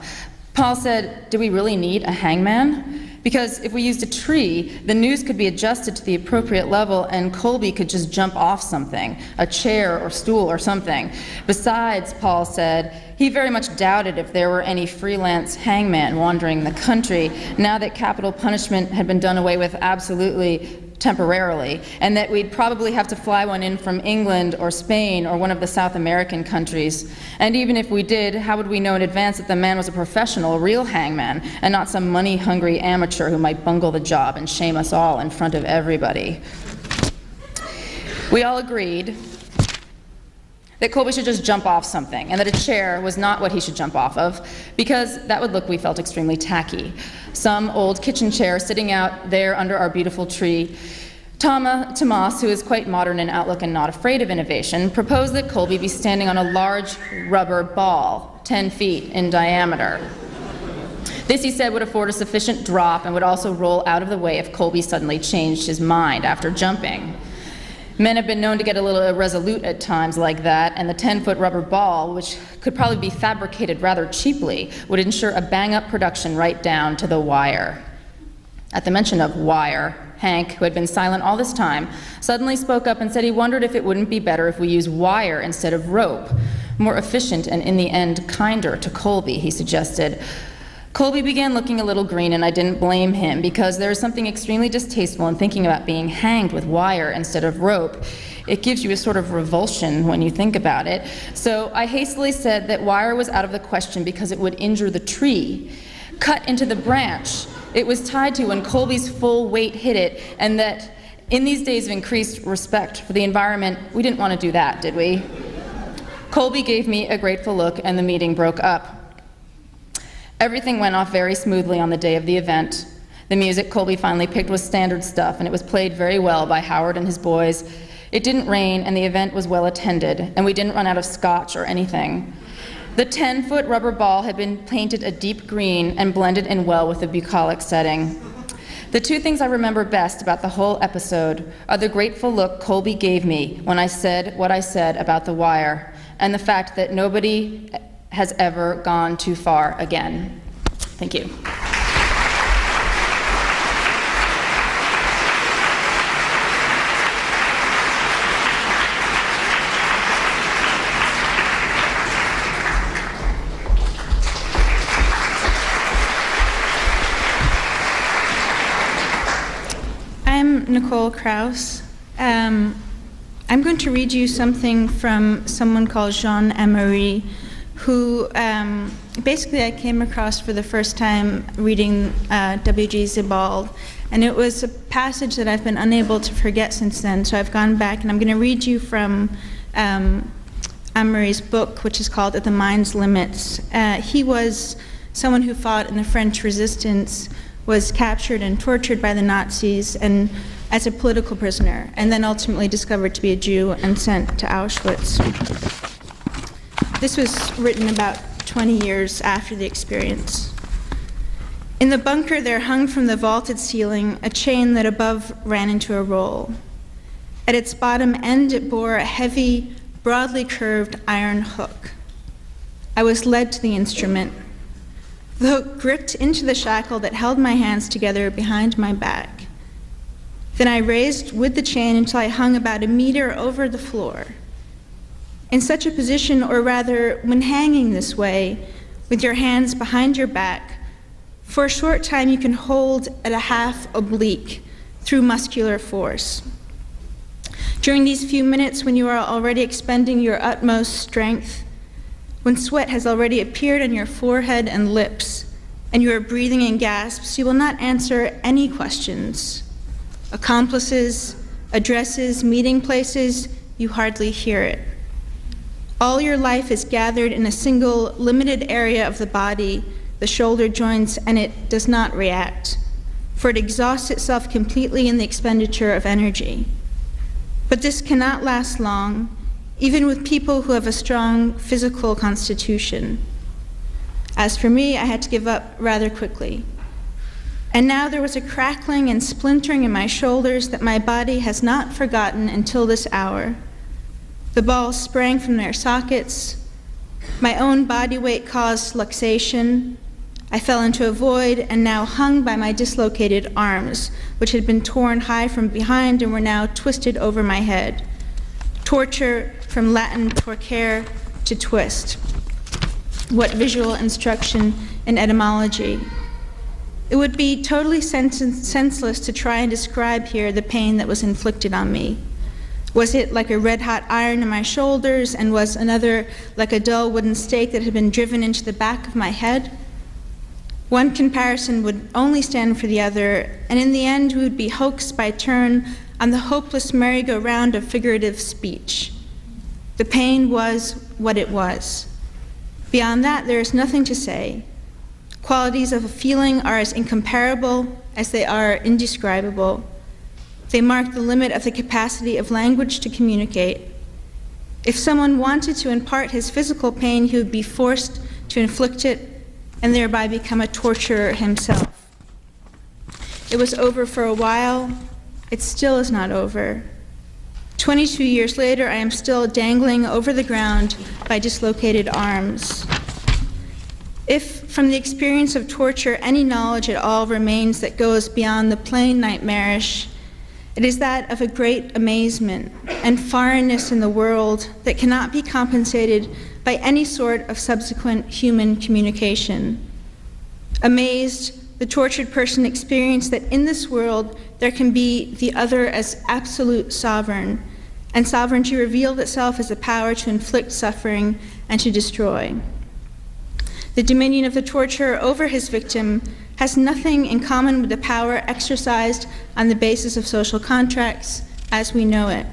Paul said, do we really need a hangman? Because if we used a tree, the noose could be adjusted to the appropriate level and Colby could just jump off something, a chair or stool or something. Besides, Paul said, he very much doubted if there were any freelance hangman wandering the country now that capital punishment had been done away with absolutely temporarily, and that we'd probably have to fly one in from England or Spain or one of the South American countries. And even if we did, how would we know in advance that the man was a professional, a real hangman, and not some money-hungry amateur who might bungle the job and shame us all in front of everybody? We all agreed that Colby should just jump off something, and that a chair was not what he should jump off of, because that would look, we felt, extremely tacky. Some old kitchen chair sitting out there under our beautiful tree. Tomas, who is quite modern in outlook and not afraid of innovation, proposed that Colby be standing on a large rubber ball, 10 feet in diameter. This, he said, would afford a sufficient drop and would also roll out of the way if Colby suddenly changed his mind after jumping. Men have been known to get a little irresolute at times like that, and the 10-foot rubber ball, which could probably be fabricated rather cheaply, would ensure a bang-up production right down to the wire. At the mention of wire, Hank, who had been silent all this time, suddenly spoke up and said he wondered if it wouldn't be better if we use wire instead of rope. More efficient and, in the end, kinder to Colby, he suggested. Colby began looking a little green, and I didn't blame him, because there is something extremely distasteful in thinking about being hanged with wire instead of rope. It gives you a sort of revulsion when you think about it. So I hastily said that wire was out of the question because it would injure the tree. Cut into the branch it was tied to when Colby's full weight hit it, and that in these days of increased respect for the environment, we didn't want to do that, did we? Colby gave me a grateful look, and the meeting broke up. Everything went off very smoothly on the day of the event. The music Colby finally picked was standard stuff, and it was played very well by Howard and his boys. It didn't rain, and the event was well attended, and we didn't run out of scotch or anything. The 10-foot rubber ball had been painted a deep green and blended in well with the bucolic setting. The two things I remember best about the whole episode are the grateful look Colby gave me when I said what I said about the wire, and the fact that nobody has ever gone too far again. Thank you. I'm Nicole Krauss. I'm going to read you something from someone called Jean Emery, who basically I came across for the first time reading W.G. Sebald, and it was a passage that I've been unable to forget since then, so I've gone back, and I'm going to read you from Emery's book, which is called At the Mind's Limits. He was someone who fought in the French resistance, was captured and tortured by the Nazis and as a political prisoner, and then ultimately discovered to be a Jew and sent to Auschwitz. This was written about 20 years after the experience. In the bunker there hung from the vaulted ceiling a chain that above ran into a roll. At its bottom end it bore a heavy, broadly curved iron hook. I was led to the instrument. The hook gripped into the shackle that held my hands together behind my back. Then I raised with the chain until I hung about a meter over the floor. In such a position, or rather, when hanging this way, with your hands behind your back, for a short time you can hold at a half oblique through muscular force. During these few minutes when you are already expending your utmost strength, when sweat has already appeared on your forehead and lips, and you are breathing in gasps, you will not answer any questions. Accomplices, addresses, meeting places, you hardly hear it. All your life is gathered in a single limited area of the body, the shoulder joints, and it does not react, for it exhausts itself completely in the expenditure of energy. But this cannot last long, even with people who have a strong physical constitution. As for me, I had to give up rather quickly. And now there was a crackling and splintering in my shoulders that my body has not forgotten until this hour. The balls sprang from their sockets. My own body weight caused luxation. I fell into a void and now hung by my dislocated arms, which had been torn high from behind and were now twisted over my head. Torture, from Latin torcere, to twist. What visual instruction in etymology. It would be totally senseless to try and describe here the pain that was inflicted on me. Was it like a red-hot iron in my shoulders, and was another like a dull wooden stake that had been driven into the back of my head? One comparison would only stand for the other, and in the end we would be hoaxed by turn on the hopeless merry-go-round of figurative speech. The pain was what it was. Beyond that, there is nothing to say. Qualities of a feeling are as incomparable as they are indescribable. They mark the limit of the capacity of language to communicate. If someone wanted to impart his physical pain, he would be forced to inflict it and thereby become a torturer himself. It was over for a while. It still is not over. 22 years later, I am still dangling over the ground by dislocated arms. If from the experience of torture any knowledge at all remains that goes beyond the plain nightmarish, it is that of a great amazement and foreignness in the world that cannot be compensated by any sort of subsequent human communication. Amazed, the tortured person experienced that in this world there can be the other as absolute sovereign, and sovereignty revealed itself as a power to inflict suffering and to destroy. The dominion of the torturer over his victim has nothing in common with the power exercised on the basis of social contracts as we know it.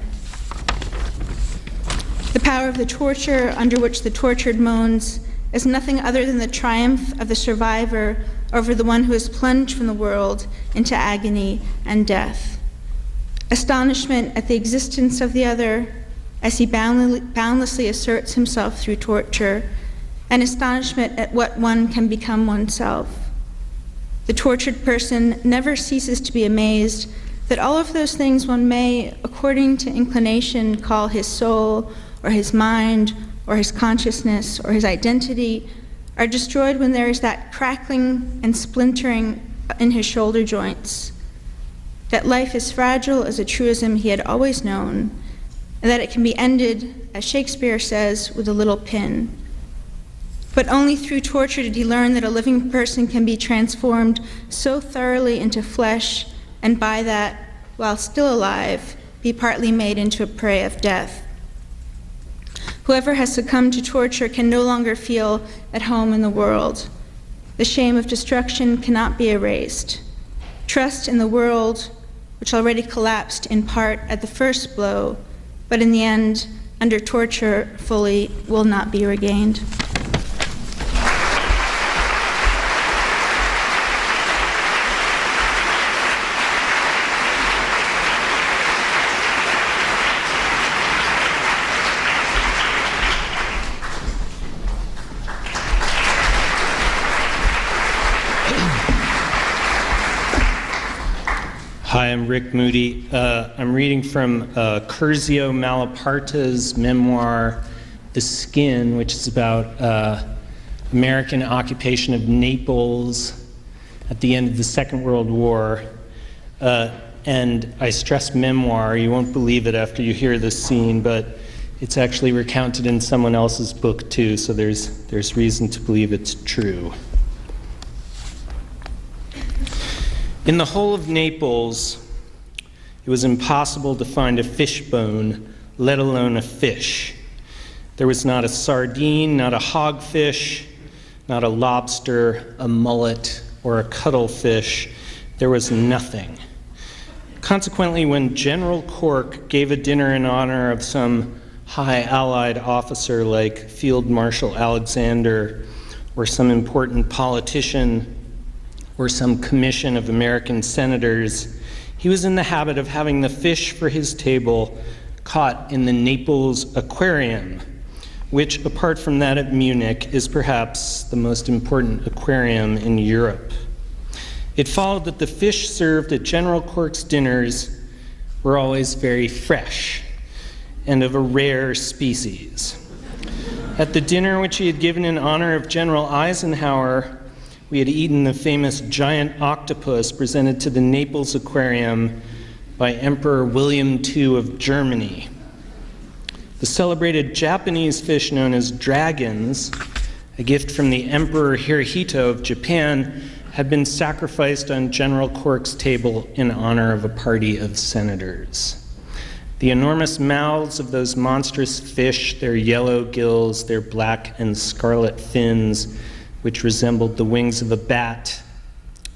The power of the torture under which the tortured moans is nothing other than the triumph of the survivor over the one who is plunged from the world into agony and death. Astonishment at the existence of the other as he boundlessly asserts himself through torture, and astonishment at what one can become oneself. The tortured person never ceases to be amazed that all of those things one may, according to inclination, call his soul, or his mind, or his consciousness, or his identity, are destroyed when there is that crackling and splintering in his shoulder joints. That life is fragile is a truism he had always known, and that it can be ended, as Shakespeare says, with a little pin. But only through torture did he learn that a living person can be transformed so thoroughly into flesh, and by that, while still alive, be partly made into a prey of death. Whoever has succumbed to torture can no longer feel at home in the world. The shame of destruction cannot be erased. Trust in the world, which already collapsed in part at the first blow, but in the end, under torture, fully will not be regained. Hi, I'm Rick Moody. I'm reading from Curzio Malaparta's memoir, The Skin, which is about American occupation of Naples at the end of the Second World War. And and I stress memoir. You won't believe it after you hear this scene, but it's actually recounted in someone else's book too, so there's reason to believe it's true. In the whole of Naples, it was impossible to find a fish bone, let alone a fish. There was not a sardine, not a hogfish, not a lobster, a mullet, or a cuttlefish. There was nothing. Consequently, when General Cork gave a dinner in honor of some high Allied officer like Field Marshal Alexander, or some important politician, or some commission of American senators, he was in the habit of having the fish for his table caught in the Naples Aquarium, which, apart from that at Munich, is perhaps the most important aquarium in Europe. It followed that the fish served at General Cork's dinners were always very fresh and of a rare species. At the dinner which he had given in honor of General Eisenhower, we had eaten the famous giant octopus presented to the Naples Aquarium by Emperor William II of Germany. The celebrated Japanese fish known as dragons, a gift from the Emperor Hirohito of Japan, had been sacrificed on General Cork's table in honor of a party of senators. The enormous mouths of those monstrous fish, their yellow gills, their black and scarlet fins, which resembled the wings of a bat,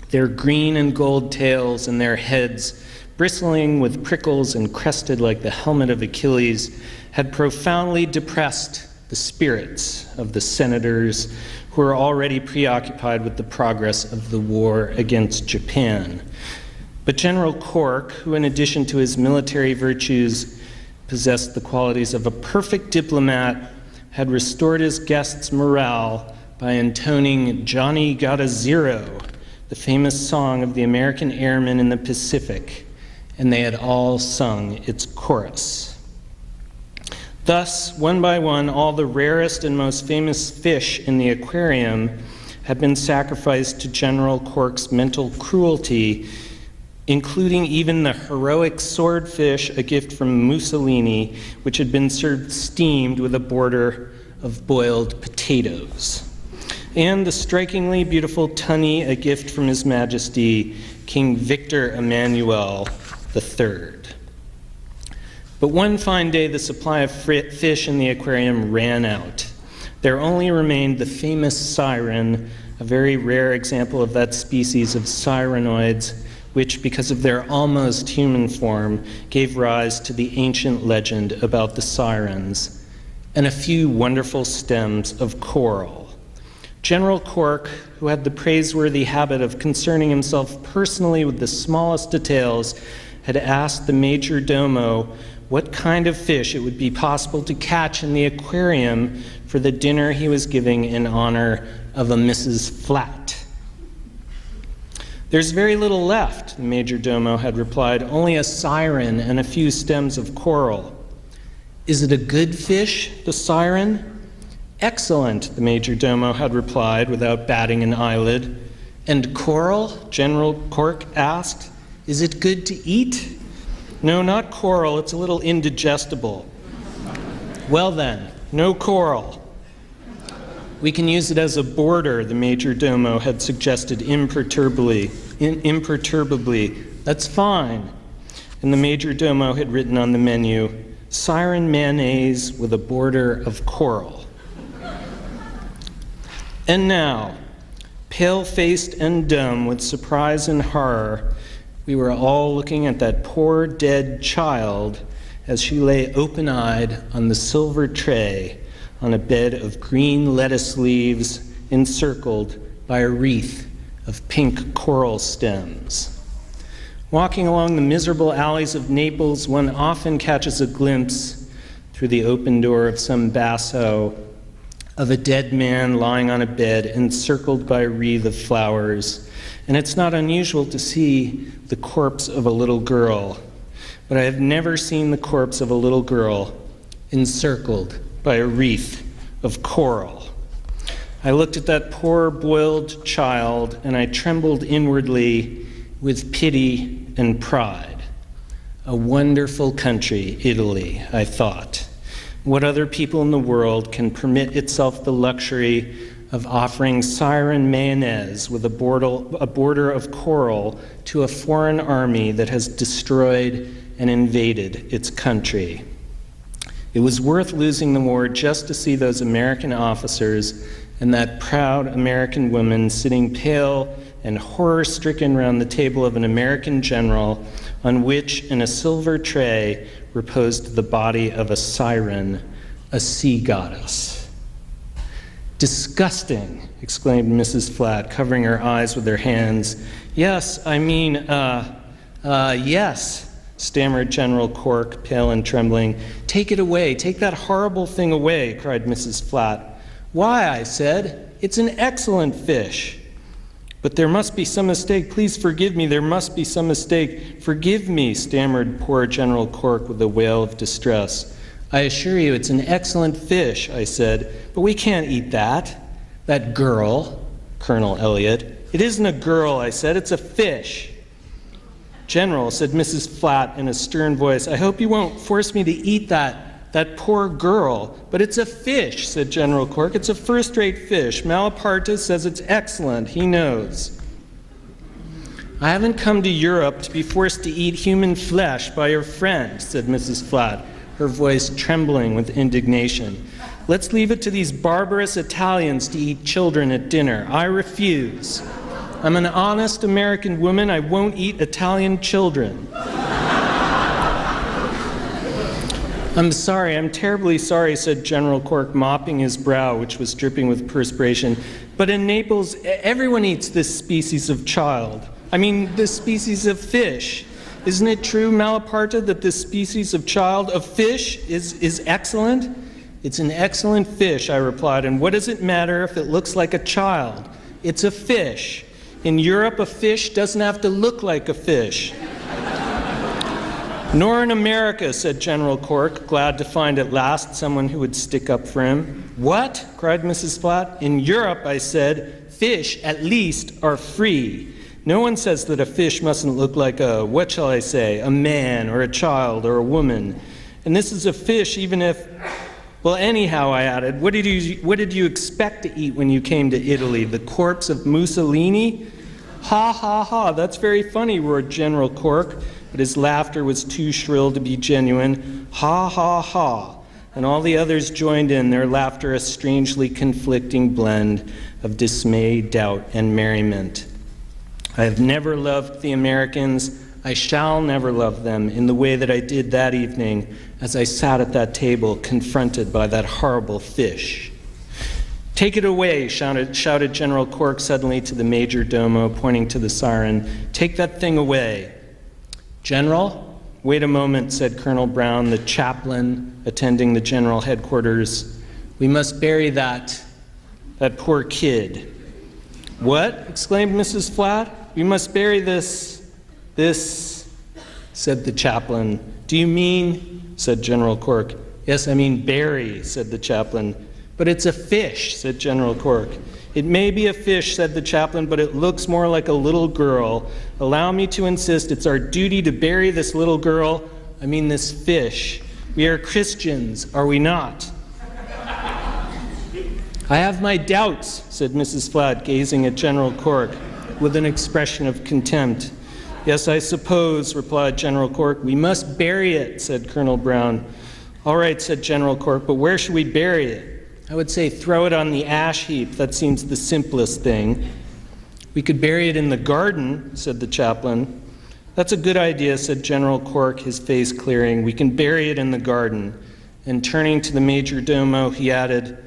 their green and gold tails and their heads, bristling with prickles and crested like the helmet of Achilles, had profoundly depressed the spirits of the senators who were already preoccupied with the progress of the war against Japan. But General Cork, who in addition to his military virtues possessed the qualities of a perfect diplomat, had restored his guests' morale by intoning "Johnny Got a Zero," the famous song of the American airmen in the Pacific, and they had all sung its chorus. Thus, one by one, all the rarest and most famous fish in the aquarium had been sacrificed to General Cork's mental cruelty, including even the heroic swordfish, a gift from Mussolini, which had been served steamed with a border of boiled potatoes, and the strikingly beautiful tunny, a gift from His Majesty King Victor Emmanuel III. But one fine day, the supply of fish in the aquarium ran out. There only remained the famous siren, a very rare example of that species of sirenoids, which, because of their almost human form, gave rise to the ancient legend about the sirens, and a few wonderful stems of coral. General Cork, who had the praiseworthy habit of concerning himself personally with the smallest details, had asked the major domo what kind of fish it would be possible to catch in the aquarium for the dinner he was giving in honor of a Mrs. Flat. "There's very little left," the major domo had replied, "only a siren and a few stems of coral." "Is it a good fish, the siren?" "Excellent," the major domo had replied without batting an eyelid. "And coral?" General Cork asked. "Is it good to eat?" "No, not coral. It's a little indigestible." "Well then, no coral." "We can use it as a border," the major domo had suggested imperturbably. "That's fine." And the major domo had written on the menu, "Siren mayonnaise with a border of coral." And now, pale-faced and dumb with surprise and horror, we were all looking at that poor dead child as she lay open-eyed on the silver tray on a bed of green lettuce leaves encircled by a wreath of pink coral stems. Walking along the miserable alleys of Naples, one often catches a glimpse through the open door of some basso of a dead man lying on a bed encircled by a wreath of flowers. And it's not unusual to see the corpse of a little girl, but I have never seen the corpse of a little girl encircled by a wreath of coral. I looked at that poor boiled child and I trembled inwardly with pity and pride. A wonderful country, Italy, I thought. What other people in the world can permit itself the luxury of offering siren mayonnaise with a border of coral to a foreign army that has destroyed and invaded its country? It was worth losing the war just to see those American officers and that proud American woman sitting pale and horror-stricken round the table of an American general on which, in a silver tray, reposed the body of a siren, a sea goddess. "Disgusting," exclaimed Mrs. Flatt, covering her eyes with her hands. Yes, stammered General Cork, pale and trembling. "Take it away, take that horrible thing away," cried Mrs. Flatt. "Why," I said, "it's an excellent fish." "But there must be some mistake. Please forgive me. There must be some mistake. Forgive me," stammered poor General Cork with a wail of distress. "I assure you it's an excellent fish," I said, "but we can't eat that. That girl, Colonel Elliot." "It isn't a girl," I said, "it's a fish." "General," said Mrs. Flatt in a stern voice, "I hope you won't force me to eat that poor girl." "But it's a fish," said General Cork. "It's a first-rate fish. Malaparte says it's excellent. He knows." "I haven't come to Europe to be forced to eat human flesh by your friend," said Mrs. Flatt, her voice trembling with indignation. "Let's leave it to these barbarous Italians to eat children at dinner. I refuse. I'm an honest American woman. I won't eat Italian children." "I'm sorry, I'm terribly sorry," said General Cork, mopping his brow, which was dripping with perspiration. "But in Naples, everyone eats this species of this species of fish. Isn't it true, Malaparte, that this species of fish is excellent?" "It's an excellent fish," I replied, "and what does it matter if it looks like a child? It's a fish. In Europe, a fish doesn't have to look like a fish." "Nor in America," said General Cork, glad to find at last someone who would stick up for him. "What?" cried Mrs. Flatt. "In Europe," I said, "fish, at least, are free. No one says that a fish mustn't look like a man or a child or a woman. And this is a fish even if... Well, anyhow," I added, what did you expect to eat when you came to Italy? The corpse of Mussolini?" "Ha, ha, ha, that's very funny," roared General Cork, but his laughter was too shrill to be genuine. "Ha, ha, ha." And all the others joined in, their laughter a strangely conflicting blend of dismay, doubt, and merriment. I have never loved the Americans. I shall never love them in the way that I did that evening as I sat at that table confronted by that horrible fish. "Take it away," shouted General Cork suddenly to the major domo, pointing to the siren. "Take that thing away." "General?" "Wait a moment," said Colonel Brown, the chaplain attending the general headquarters. "We must bury that poor kid." "What?" exclaimed Mrs. Flatt. "We must bury this, said the chaplain. "Do you mean," said General Cork. "Yes, I mean bury," said the chaplain. "But it's a fish," said General Cork. "It may be a fish," said the chaplain, "but it looks more like a little girl. Allow me to insist it's our duty to bury this little girl, this fish. We are Christians, are we not?" "I have my doubts," said Mrs. Flatt, gazing at General Cork with an expression of contempt. "Yes, I suppose," replied General Cork. "We must bury it," said Colonel Brown. "All right," said General Cork, "but where should we bury it?" "I would say throw it on the ash heap. That seems the simplest thing." "We could bury it in the garden," said the chaplain. "That's a good idea," said General Cork, his face clearing. "We can bury it in the garden." And turning to the major domo, he added,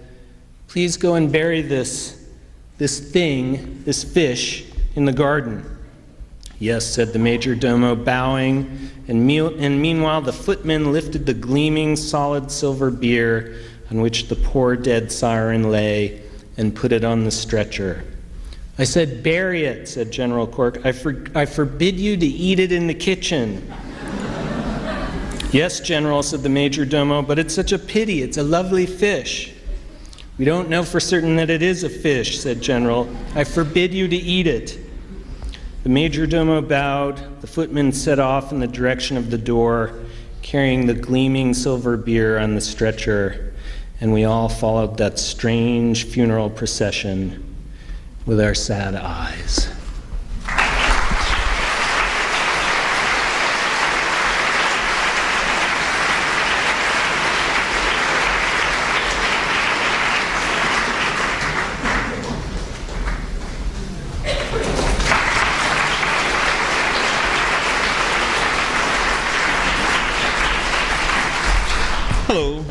"Please go and bury this fish, in the garden." "Yes," said the major domo, bowing, and meanwhile the footmen lifted the gleaming, solid silver bier on which the poor dead siren lay and put it on the stretcher. "I said bury it," said General Cork. I forbid you to eat it in the kitchen." "Yes, General," said the major domo, "but it's such a pity. It's a lovely fish." "We don't know for certain that it is a fish," said General. "I forbid you to eat it." The majordomo bowed, the footman set off in the direction of the door, carrying the gleaming silver beer on the stretcher, and we all followed that strange funeral procession with our sad eyes. Hello,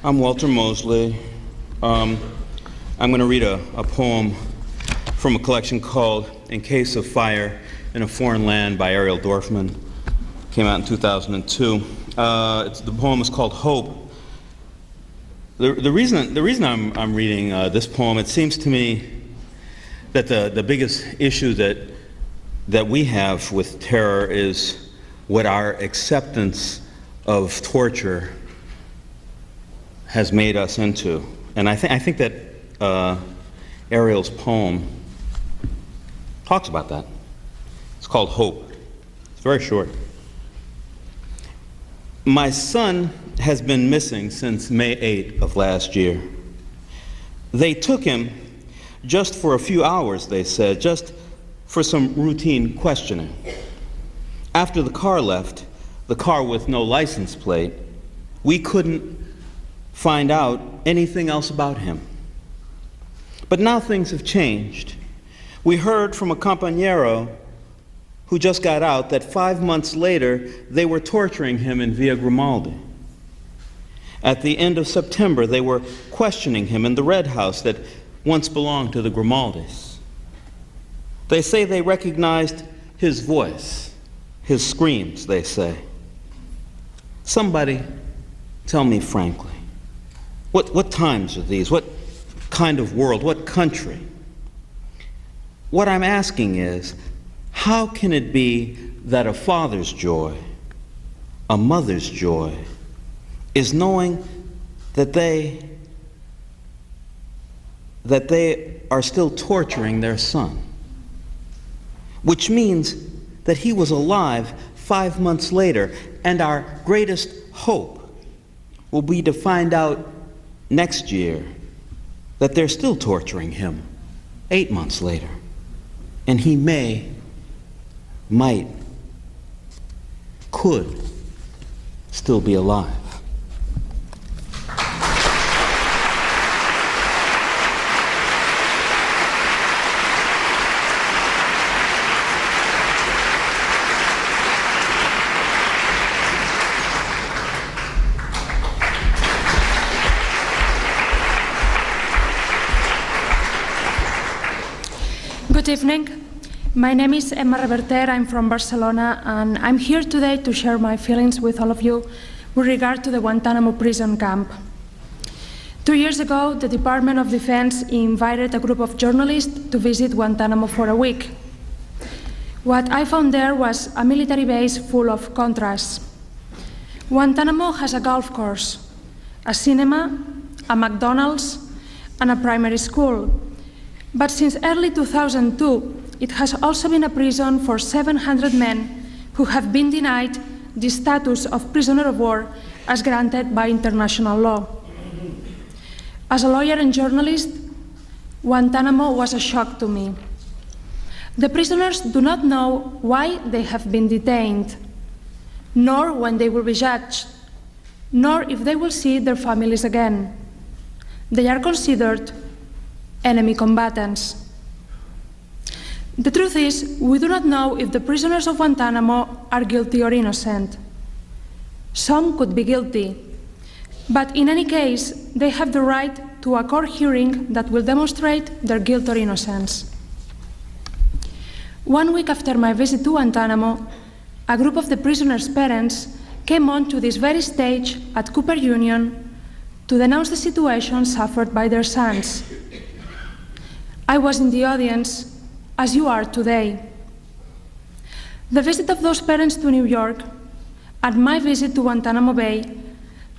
I'm Walter Mosley. I'm going to read a poem from a collection called In Case of Fire in a Foreign Land by Ariel Dorfman. Came out in 2002. The poem is called Hope. The reason I'm reading this poem, it seems to me that the biggest issue that we have with terror is what our acceptance of torture has made us into. And I think that Ariel's poem talks about that. It's called Hope. It's very short. My son has been missing since May 8th of last year. They took him just for a few hours, they said, just for some routine questioning. After the car left, the car with no license plate, we couldn't find out anything else about him. But now things have changed. We heard from a compañero who just got out that 5 months later they were torturing him in Via Grimaldi. At the end of September, they were questioning him in the Red House that once belonged to the Grimaldis. They say they recognized his voice, his screams, they say. Somebody tell me frankly, what times are these? What kind of world? What country? What I'm asking is, how can it be that a father's joy, a mother's joy, is knowing that they are still torturing their son? Which means that he was alive 5 months later, and our greatest hope will be to find out next year that they're still torturing him 8 months later, and he might, could still be alive. Good evening. My name is Emma Reverter. I'm from Barcelona, and I'm here today to share my feelings with all of you with regard to the Guantanamo prison camp. 2 years ago, the Department of Defense invited a group of journalists to visit Guantanamo for a week. What I found there was a military base full of contrasts. Guantanamo has a golf course, a cinema, a McDonald's, and a primary school. But since early 2002, it has also been a prison for 700 men who have been denied the status of prisoner of war as granted by international law. As a lawyer and journalist, Guantanamo was a shock to me. The prisoners do not know why they have been detained, nor when they will be judged, nor if they will see their families again. They are considered enemy combatants. The truth is, we do not know if the prisoners of Guantanamo are guilty or innocent. Some could be guilty, but in any case, they have the right to a court hearing that will demonstrate their guilt or innocence. 1 week after my visit to Guantanamo, a group of the prisoners' parents came on to this very stage at Cooper Union to denounce the situation suffered by their sons. I was in the audience, as you are today. The visit of those parents to New York and my visit to Guantanamo Bay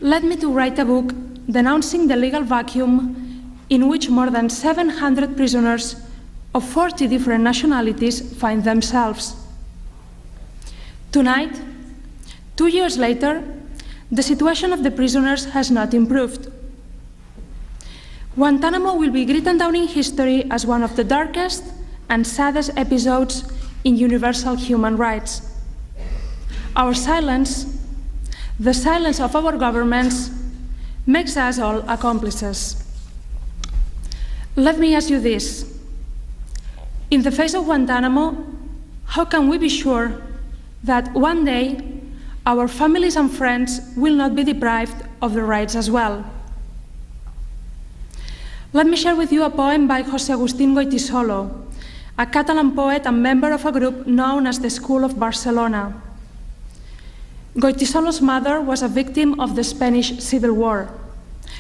led me to write a book denouncing the legal vacuum in which more than 700 prisoners of 40 different nationalities find themselves. Tonight, 2 years later, the situation of the prisoners has not improved. Guantanamo will be written down in history as one of the darkest and saddest episodes in universal human rights. Our silence, the silence of our governments, makes us all accomplices. Let me ask you this. In the face of Guantanamo, how can we be sure that one day our families and friends will not be deprived of their rights as well? Let me share with you a poem by José Agustín Goytisolo, a Catalan poet and member of a group known as the School of Barcelona. Goytisolo's mother was a victim of the Spanish Civil War.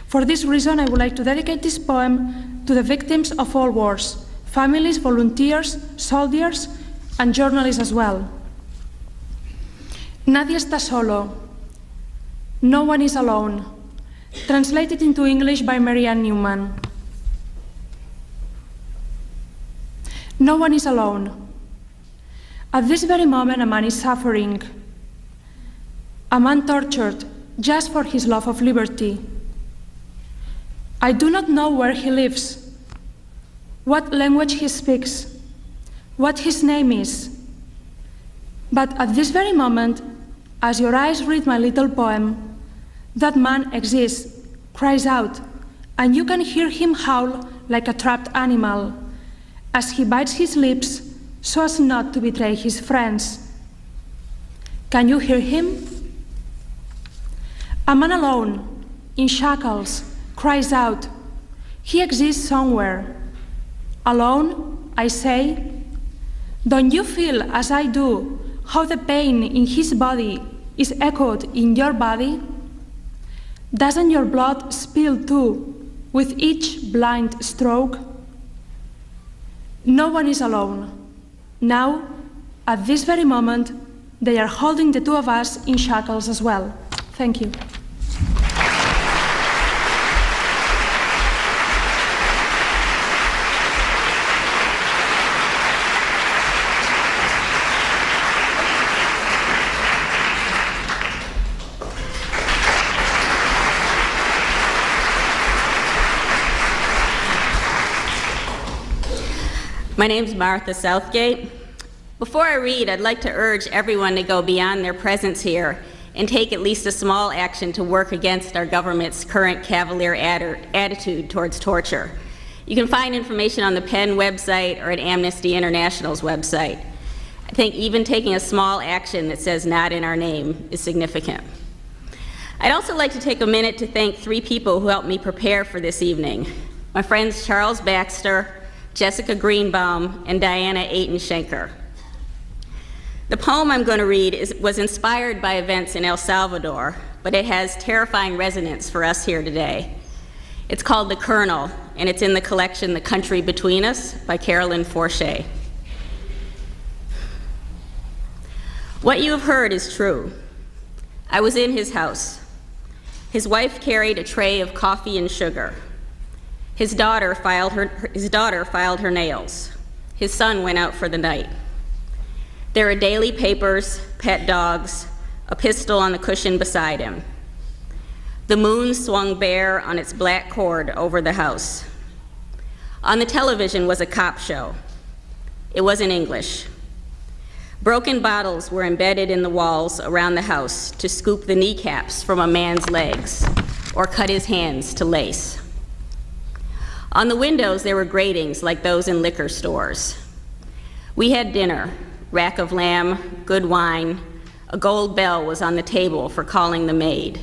For this reason, I would like to dedicate this poem to the victims of all wars, families, volunteers, soldiers, and journalists as well. Nadie está solo. No one is alone. Translated into English by Marianne Newman. No one is alone. At this very moment, a man is suffering. A man tortured just for his love of liberty. I do not know where he lives, what language he speaks, what his name is. But at this very moment, as your eyes read my little poem, that man exists, cries out, and you can hear him howl like a trapped animal as he bites his lips so as not to betray his friends. Can you hear him? A man alone, in shackles, cries out. He exists somewhere. Alone, I say. Don't you feel, as I do, how the pain in his body is echoed in your body? Doesn't your blood spill too with each blind stroke? No one is alone. Now, at this very moment, they are holding the two of us in shackles as well. Thank you. My name's Martha Southgate. Before I read, I'd like to urge everyone to go beyond their presence here and take at least a small action to work against our government's current cavalier attitude towards torture. You can find information on the PEN website or at Amnesty International's website. I think even taking a small action that says "not in our name" is significant. I'd also like to take a minute to thank 3 people who helped me prepare for this evening. My friends Charles Baxter, Jessica Greenbaum, and Diana Ayton-Schenker. The poem I'm going to read was inspired by events in El Salvador, but it has terrifying resonance for us here today. It's called The Colonel, and it's in the collection The Country Between Us by Carolyn Forche. What you have heard is true. I was in his house. His wife carried a tray of coffee and sugar. His daughter filed her nails. His son went out for the night. There are daily papers, pet dogs, a pistol on the cushion beside him. The moon swung bare on its black cord over the house. On the television was a cop show. It was in English. Broken bottles were embedded in the walls around the house to scoop the kneecaps from a man's legs or cut his hands to lace. On the windows, there were gratings like those in liquor stores. We had dinner, rack of lamb, good wine. A gold bell was on the table for calling the maid.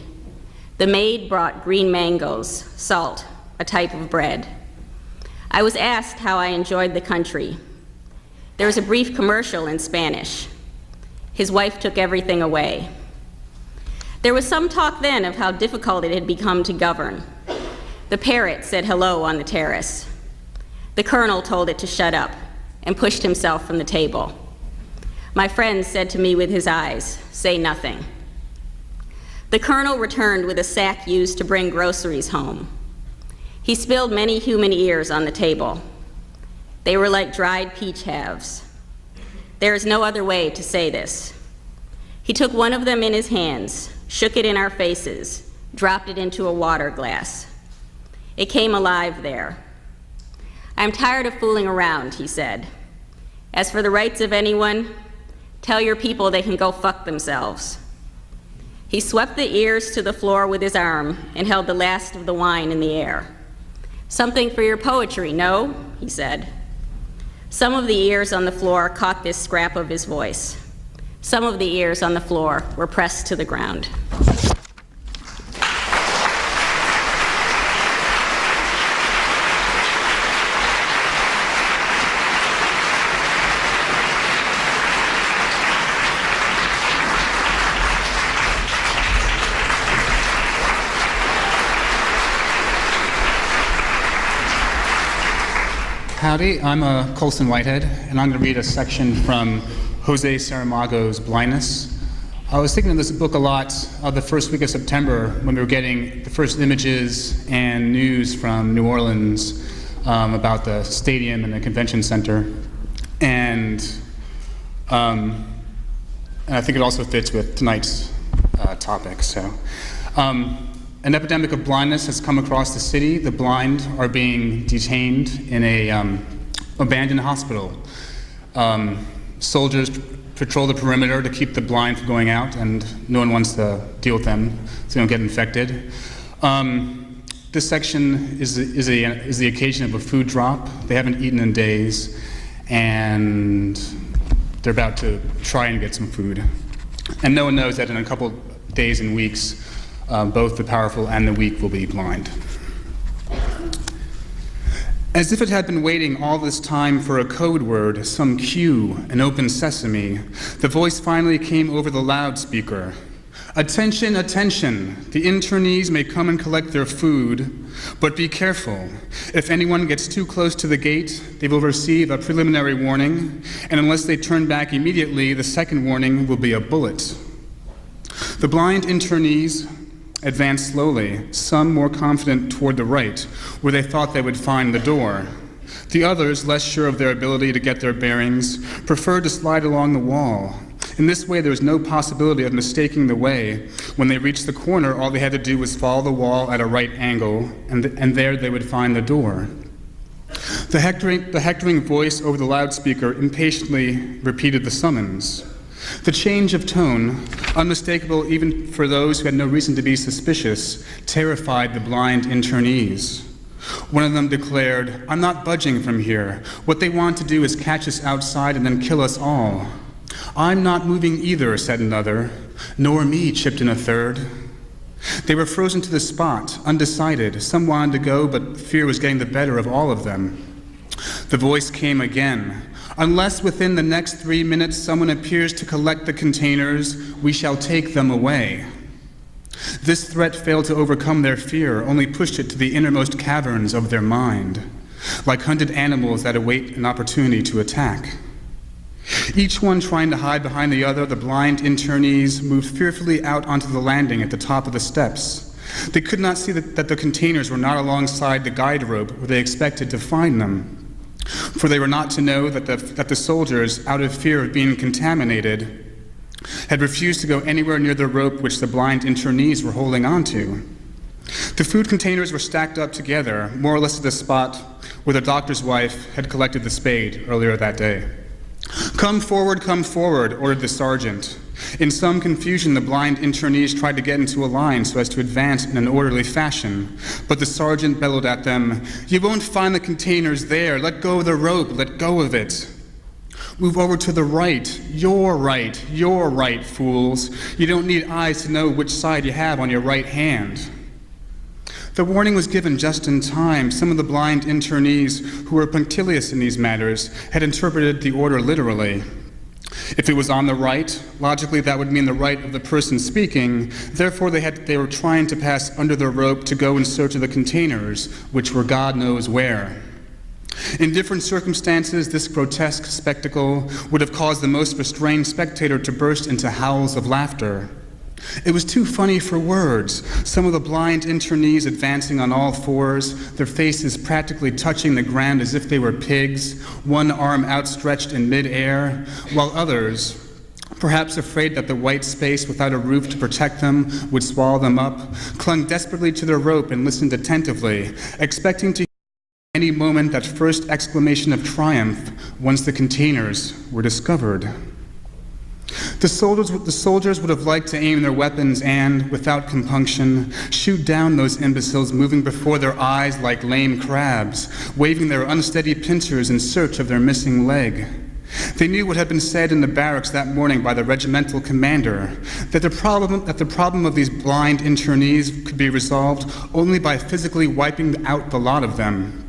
The maid brought green mangoes, salt, a type of bread. I was asked how I enjoyed the country. There was a brief commercial in Spanish. His wife took everything away. There was some talk then of how difficult it had become to govern. The parrot said hello on the terrace. The colonel told it to shut up and pushed himself from the table. My friend said to me with his eyes, "Say nothing." The colonel returned with a sack used to bring groceries home. He spilled many human ears on the table. They were like dried peach halves. There is no other way to say this. He took one of them in his hands, shook it in our faces, dropped it into a water glass. It came alive there. I'm tired of fooling around, he said. As for the rights of anyone, tell your people they can go fuck themselves. He swept the ears to the floor with his arm and held the last of the wine in the air. Something for your poetry, no? He said. Some of the ears on the floor caught this scrap of his voice. Some of the ears on the floor were pressed to the ground. Howdy, I'm Colson Whitehead, and I'm going to read a section from Jose Saramago's Blindness. I was thinking of this book a lot the first week of September when we were getting the first images and news from New Orleans about the stadium and the convention center. And I think it also fits with tonight's topic. An epidemic of blindness has come across the city. The blind are being detained in a abandoned hospital. Soldiers patrol the perimeter to keep the blind from going out, and no one wants to deal with them so they don't get infected. This section is the occasion of a food drop. They haven't eaten in days, and they're about to try and get some food. And no one knows that in a couple days and weeks, both the powerful and the weak will be blind. As if it had been waiting all this time for a code word, some cue, an open sesame, the voice finally came over the loudspeaker. Attention, attention, the internees may come and collect their food, but be careful. If anyone gets too close to the gate, they will receive a preliminary warning, and unless they turn back immediately, the second warning will be a bullet. The blind internees advanced slowly, some more confident toward the right, where they thought they would find the door. The others, less sure of their ability to get their bearings, preferred to slide along the wall. In this way, there was no possibility of mistaking the way. When they reached the corner, all they had to do was follow the wall at a right angle, and there they would find the door. The hectoring voice over the loudspeaker impatiently repeated the summons. The change of tone, unmistakable even for those who had no reason to be suspicious, terrified the blind internees. One of them declared, "I'm not budging from here. What they want to do is catch us outside and then kill us all." "I'm not moving either," said another. "Nor me," chipped in a third. They were frozen to the spot, undecided. Some wanted to go, but fear was getting the better of all of them. The voice came again. "Unless within the next 3 minutes someone appears to collect the containers, we shall take them away." This threat failed to overcome their fear, only pushed it to the innermost caverns of their mind, like hunted animals that await an opportunity to attack. Each one trying to hide behind the other, the blind internees moved fearfully out onto the landing at the top of the steps. They could not see that the containers were not alongside the guide rope where they expected to find them, for they were not to know that the soldiers, out of fear of being contaminated, had refused to go anywhere near the rope which the blind internees were holding onto. The food containers were stacked up together, more or less at the spot where the doctor's wife had collected the spade earlier that day. Come forward, ordered the sergeant. In some confusion, the blind internees tried to get into a line so as to advance in an orderly fashion, but the sergeant bellowed at them, "You won't find the containers there. Let go of the rope. Let go of it. Move over to the right. Your right, fools. You don't need eyes to know which side you have on your right hand." The warning was given just in time. Some of the blind internees, who were punctilious in these matters, had interpreted the order literally. If it was on the right, logically that would mean the right of the person speaking. Therefore, they were trying to pass under the rope to go in search of the containers, which were God knows where. In different circumstances, this grotesque spectacle would have caused the most restrained spectator to burst into howls of laughter. It was too funny for words. Some of the blind internees advancing on all fours, their faces practically touching the ground as if they were pigs, one arm outstretched in midair, while others, perhaps afraid that the white space without a roof to protect them would swallow them up, clung desperately to their rope and listened attentively, expecting to hear at any moment that first exclamation of triumph once the containers were discovered. The soldiers would have liked to aim their weapons and, without compunction, shoot down those imbeciles moving before their eyes like lame crabs, waving their unsteady pincers in search of their missing leg. They knew what had been said in the barracks that morning by the regimental commander, that the problem of these blind internees could be resolved only by physically wiping out the lot of them.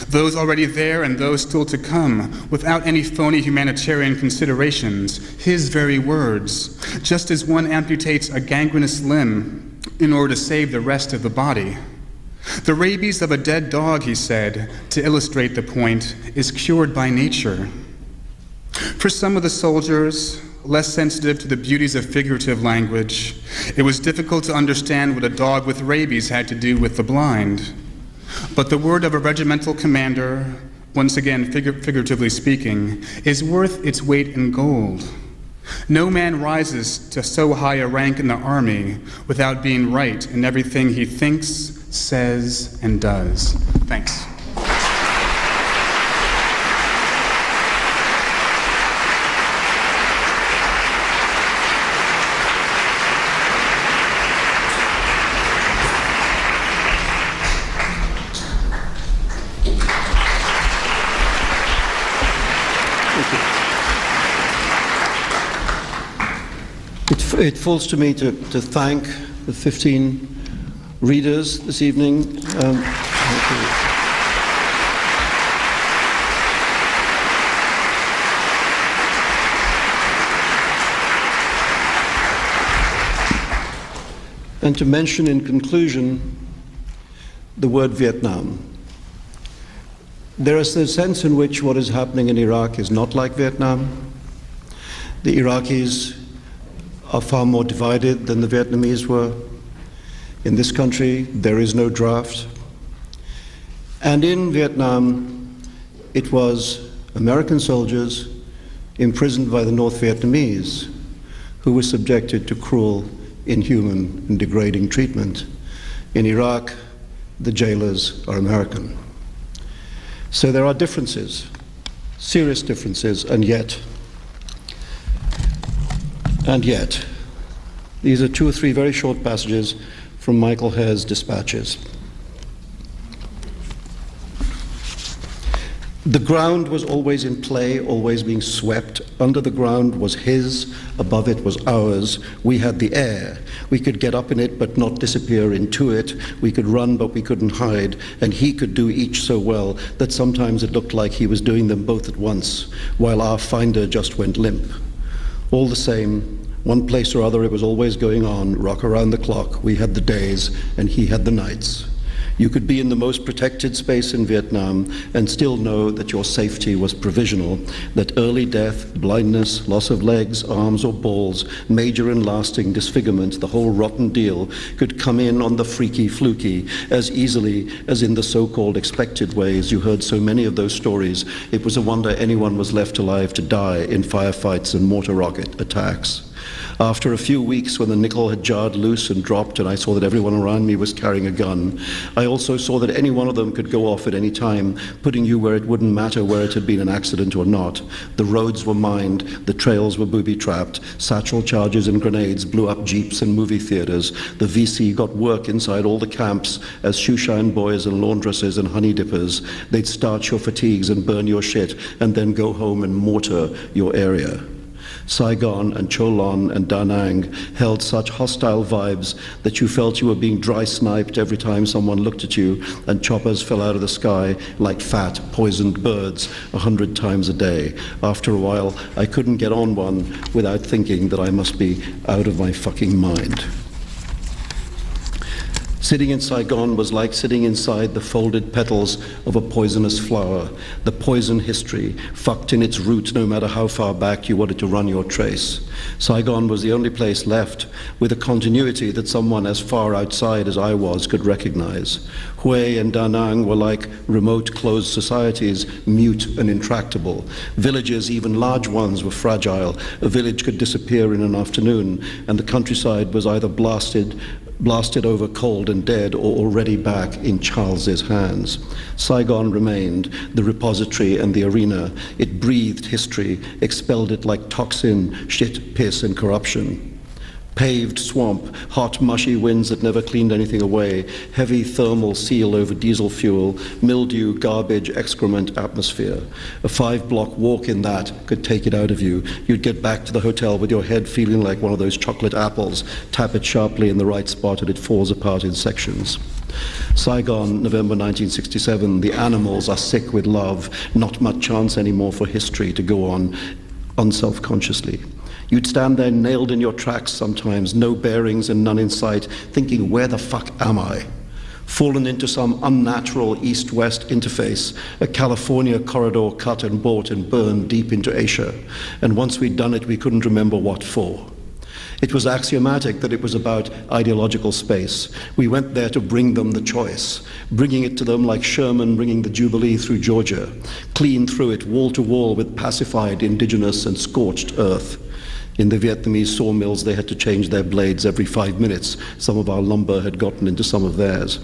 Those already there and those still to come, without any phony humanitarian considerations, his very words, just as one amputates a gangrenous limb in order to save the rest of the body. The rabies of a dead dog, he said, to illustrate the point, is cured by nature. For some of the soldiers, less sensitive to the beauties of figurative language, it was difficult to understand what a dog with rabies had to do with the blind. But the word of a regimental commander, once again figuratively speaking, is worth its weight in gold. No man rises to so high a rank in the army without being right in everything he thinks, says, and does. Thanks. It falls to me to thank the 15 readers this evening. And to mention in conclusion the word Vietnam. There is a sense in which what is happening in Iraq is not like Vietnam. The Iraqis are far more divided than the Vietnamese were. In this country, there is no draft. And in Vietnam, it was American soldiers imprisoned by the North Vietnamese who were subjected to cruel, inhuman, and degrading treatment. In Iraq, the jailers are American. So there are differences, serious differences, and yet, these are 2 or 3 very short passages from Michael Hare's dispatches. The ground was always in play, always being swept. Under the ground was his, above it was ours. We had the air. We could get up in it but not disappear into it. We could run but we couldn't hide. And he could do each so well that sometimes it looked like he was doing them both at once, while our finder just went limp. All the same, one place or other it was always going on, rock around the clock. We had the days and he had the nights. You could be in the most protected space in Vietnam and still know that your safety was provisional, that early death, blindness, loss of legs, arms or balls, major and lasting disfigurement, the whole rotten deal, could come in on the freaky fluky as easily as in the so-called expected ways. You heard so many of those stories. It was a wonder anyone was left alive to die in firefights and mortar rocket attacks. After a few weeks, when the nickel had jarred loose and dropped and I saw that everyone around me was carrying a gun, I also saw that any one of them could go off at any time, putting you where it wouldn't matter where it had been an accident or not. The roads were mined, the trails were booby-trapped, satchel charges and grenades blew up jeeps and movie theaters. The VC got work inside all the camps as shoeshine boys and laundresses and honey dippers. They'd starch your fatigues and burn your shit and then go home and mortar your area. Saigon and Cholon and Da Nang held such hostile vibes that you felt you were being dry sniped every time someone looked at you, and choppers fell out of the sky like fat, poisoned birds 100 times a day. After a while, I couldn't get on one without thinking that I must be out of my fucking mind. Sitting in Saigon was like sitting inside the folded petals of a poisonous flower, the poison history, fucked in its root no matter how far back you wanted to run your trace. Saigon was the only place left with a continuity that someone as far outside as I was could recognize. Hue and Da Nang were like remote closed societies, mute and intractable. Villages, even large ones, were fragile. A village could disappear in an afternoon, and the countryside was either blasted over cold and dead, or already back in Charles's hands. Saigon remained the repository and the arena. It breathed history, expelled it like toxin, shit, piss, and corruption. Paved swamp, hot, mushy winds that never cleaned anything away, heavy thermal seal over diesel fuel, mildew, garbage, excrement, atmosphere. A 5-block walk in that could take it out of you. You'd get back to the hotel with your head feeling like one of those chocolate apples. Tap it sharply in the right spot and it falls apart in sections. Saigon, November 1967, the animals are sick with love. Not much chance anymore for history to go on unself-consciously. You'd stand there nailed in your tracks sometimes, no bearings and none in sight, thinking, where the fuck am I? Fallen into some unnatural east-west interface, a California corridor cut and bought and burned deep into Asia. And once we'd done it, we couldn't remember what for. It was axiomatic that it was about ideological space. We went there to bring them the choice, bringing it to them like Sherman bringing the Jubilee through Georgia, clean through it, wall to wall with pacified, indigenous, and scorched earth. In the Vietnamese sawmills, they had to change their blades every 5 minutes. Some of our lumber had gotten into some of theirs.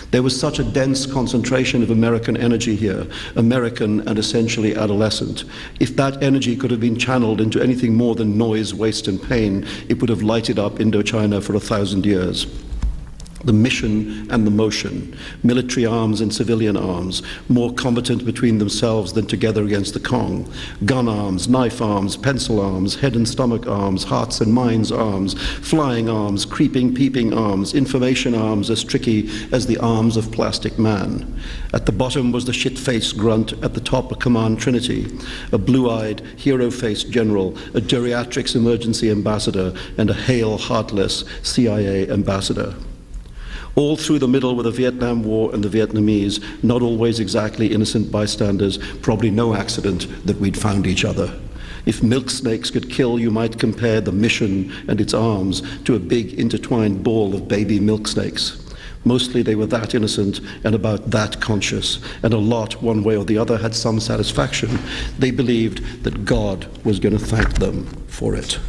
There was such a dense concentration of American energy here, American and essentially adolescent. If that energy could have been channeled into anything more than noise, waste, and pain, it would have lighted up Indochina for 1,000 years. The mission and the motion, military arms and civilian arms, more combatant between themselves than together against the Kong, gun arms, knife arms, pencil arms, head and stomach arms, hearts and minds arms, flying arms, creeping, peeping arms, information arms as tricky as the arms of plastic man. At the bottom was the shit-faced grunt, at the top a command trinity, a blue-eyed, hero-faced general, a geriatrics emergency ambassador, and a hale, heartless CIA ambassador. All through the middle were the Vietnam War and the Vietnamese, not always exactly innocent bystanders, probably no accident that we'd found each other. If milk snakes could kill, you might compare the mission and its arms to a big intertwined ball of baby milk snakes. Mostly they were that innocent and about that conscious, and a lot, one way or the other, had some satisfaction. They believed that God was going to thank them for it.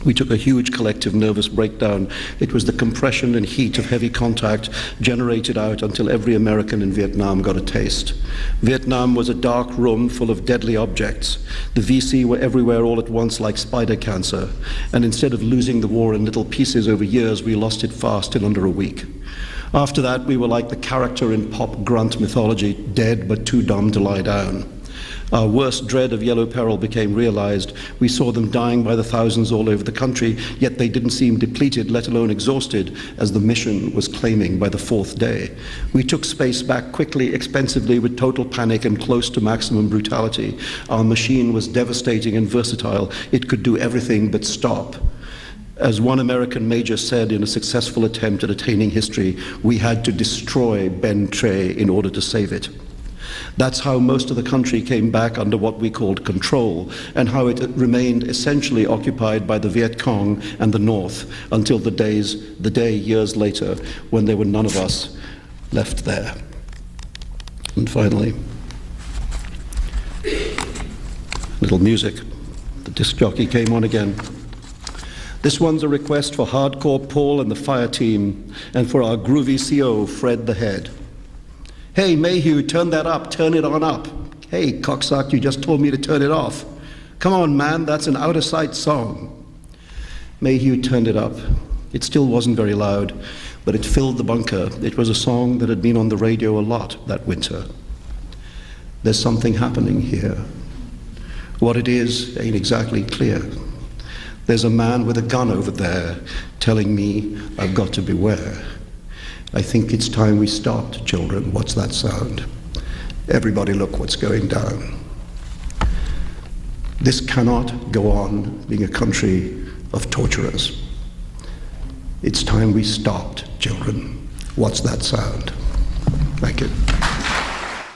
We took a huge collective nervous breakdown. It was the compression and heat of heavy contact generated out until every American in Vietnam got a taste. Vietnam was a dark room full of deadly objects. The VC were everywhere all at once like spider cancer. And instead of losing the war in little pieces over years, we lost it fast in under a week. After that, we were like the character in pop grunt mythology, dead but too dumb to lie down. Our worst dread of yellow peril became realized. We saw them dying by the thousands all over the country, yet they didn't seem depleted, let alone exhausted, as the mission was claiming by the 4th day. We took space back quickly, expensively, with total panic and close to maximum brutality. Our machine was devastating and versatile. It could do everything but stop. As one American major said in a successful attempt at attaining history, we had to destroy Ben Tre in order to save it. That's how most of the country came back under what we called control, and how it remained essentially occupied by the Viet Cong and the North until the day years later when there were none of us left there. And finally, little music. The disc jockey came on again. This one's a request for Hardcore Paul and the Fire Team, and for our groovy CO, Fred the Head. Hey, Mayhew, turn that up, turn it on up. Hey, cocksuck, you just told me to turn it off. Come on, man, that's an out-of-sight song. Mayhew turned it up. It still wasn't very loud, but it filled the bunker. It was a song that had been on the radio a lot that winter. There's something happening here. What it is ain't exactly clear. There's a man with a gun over there telling me I've got to beware. I think it's time we stopped, children. What's that sound? Everybody look what's going down. This cannot go on being a country of torturers. It's time we stopped, children. What's that sound? Thank you.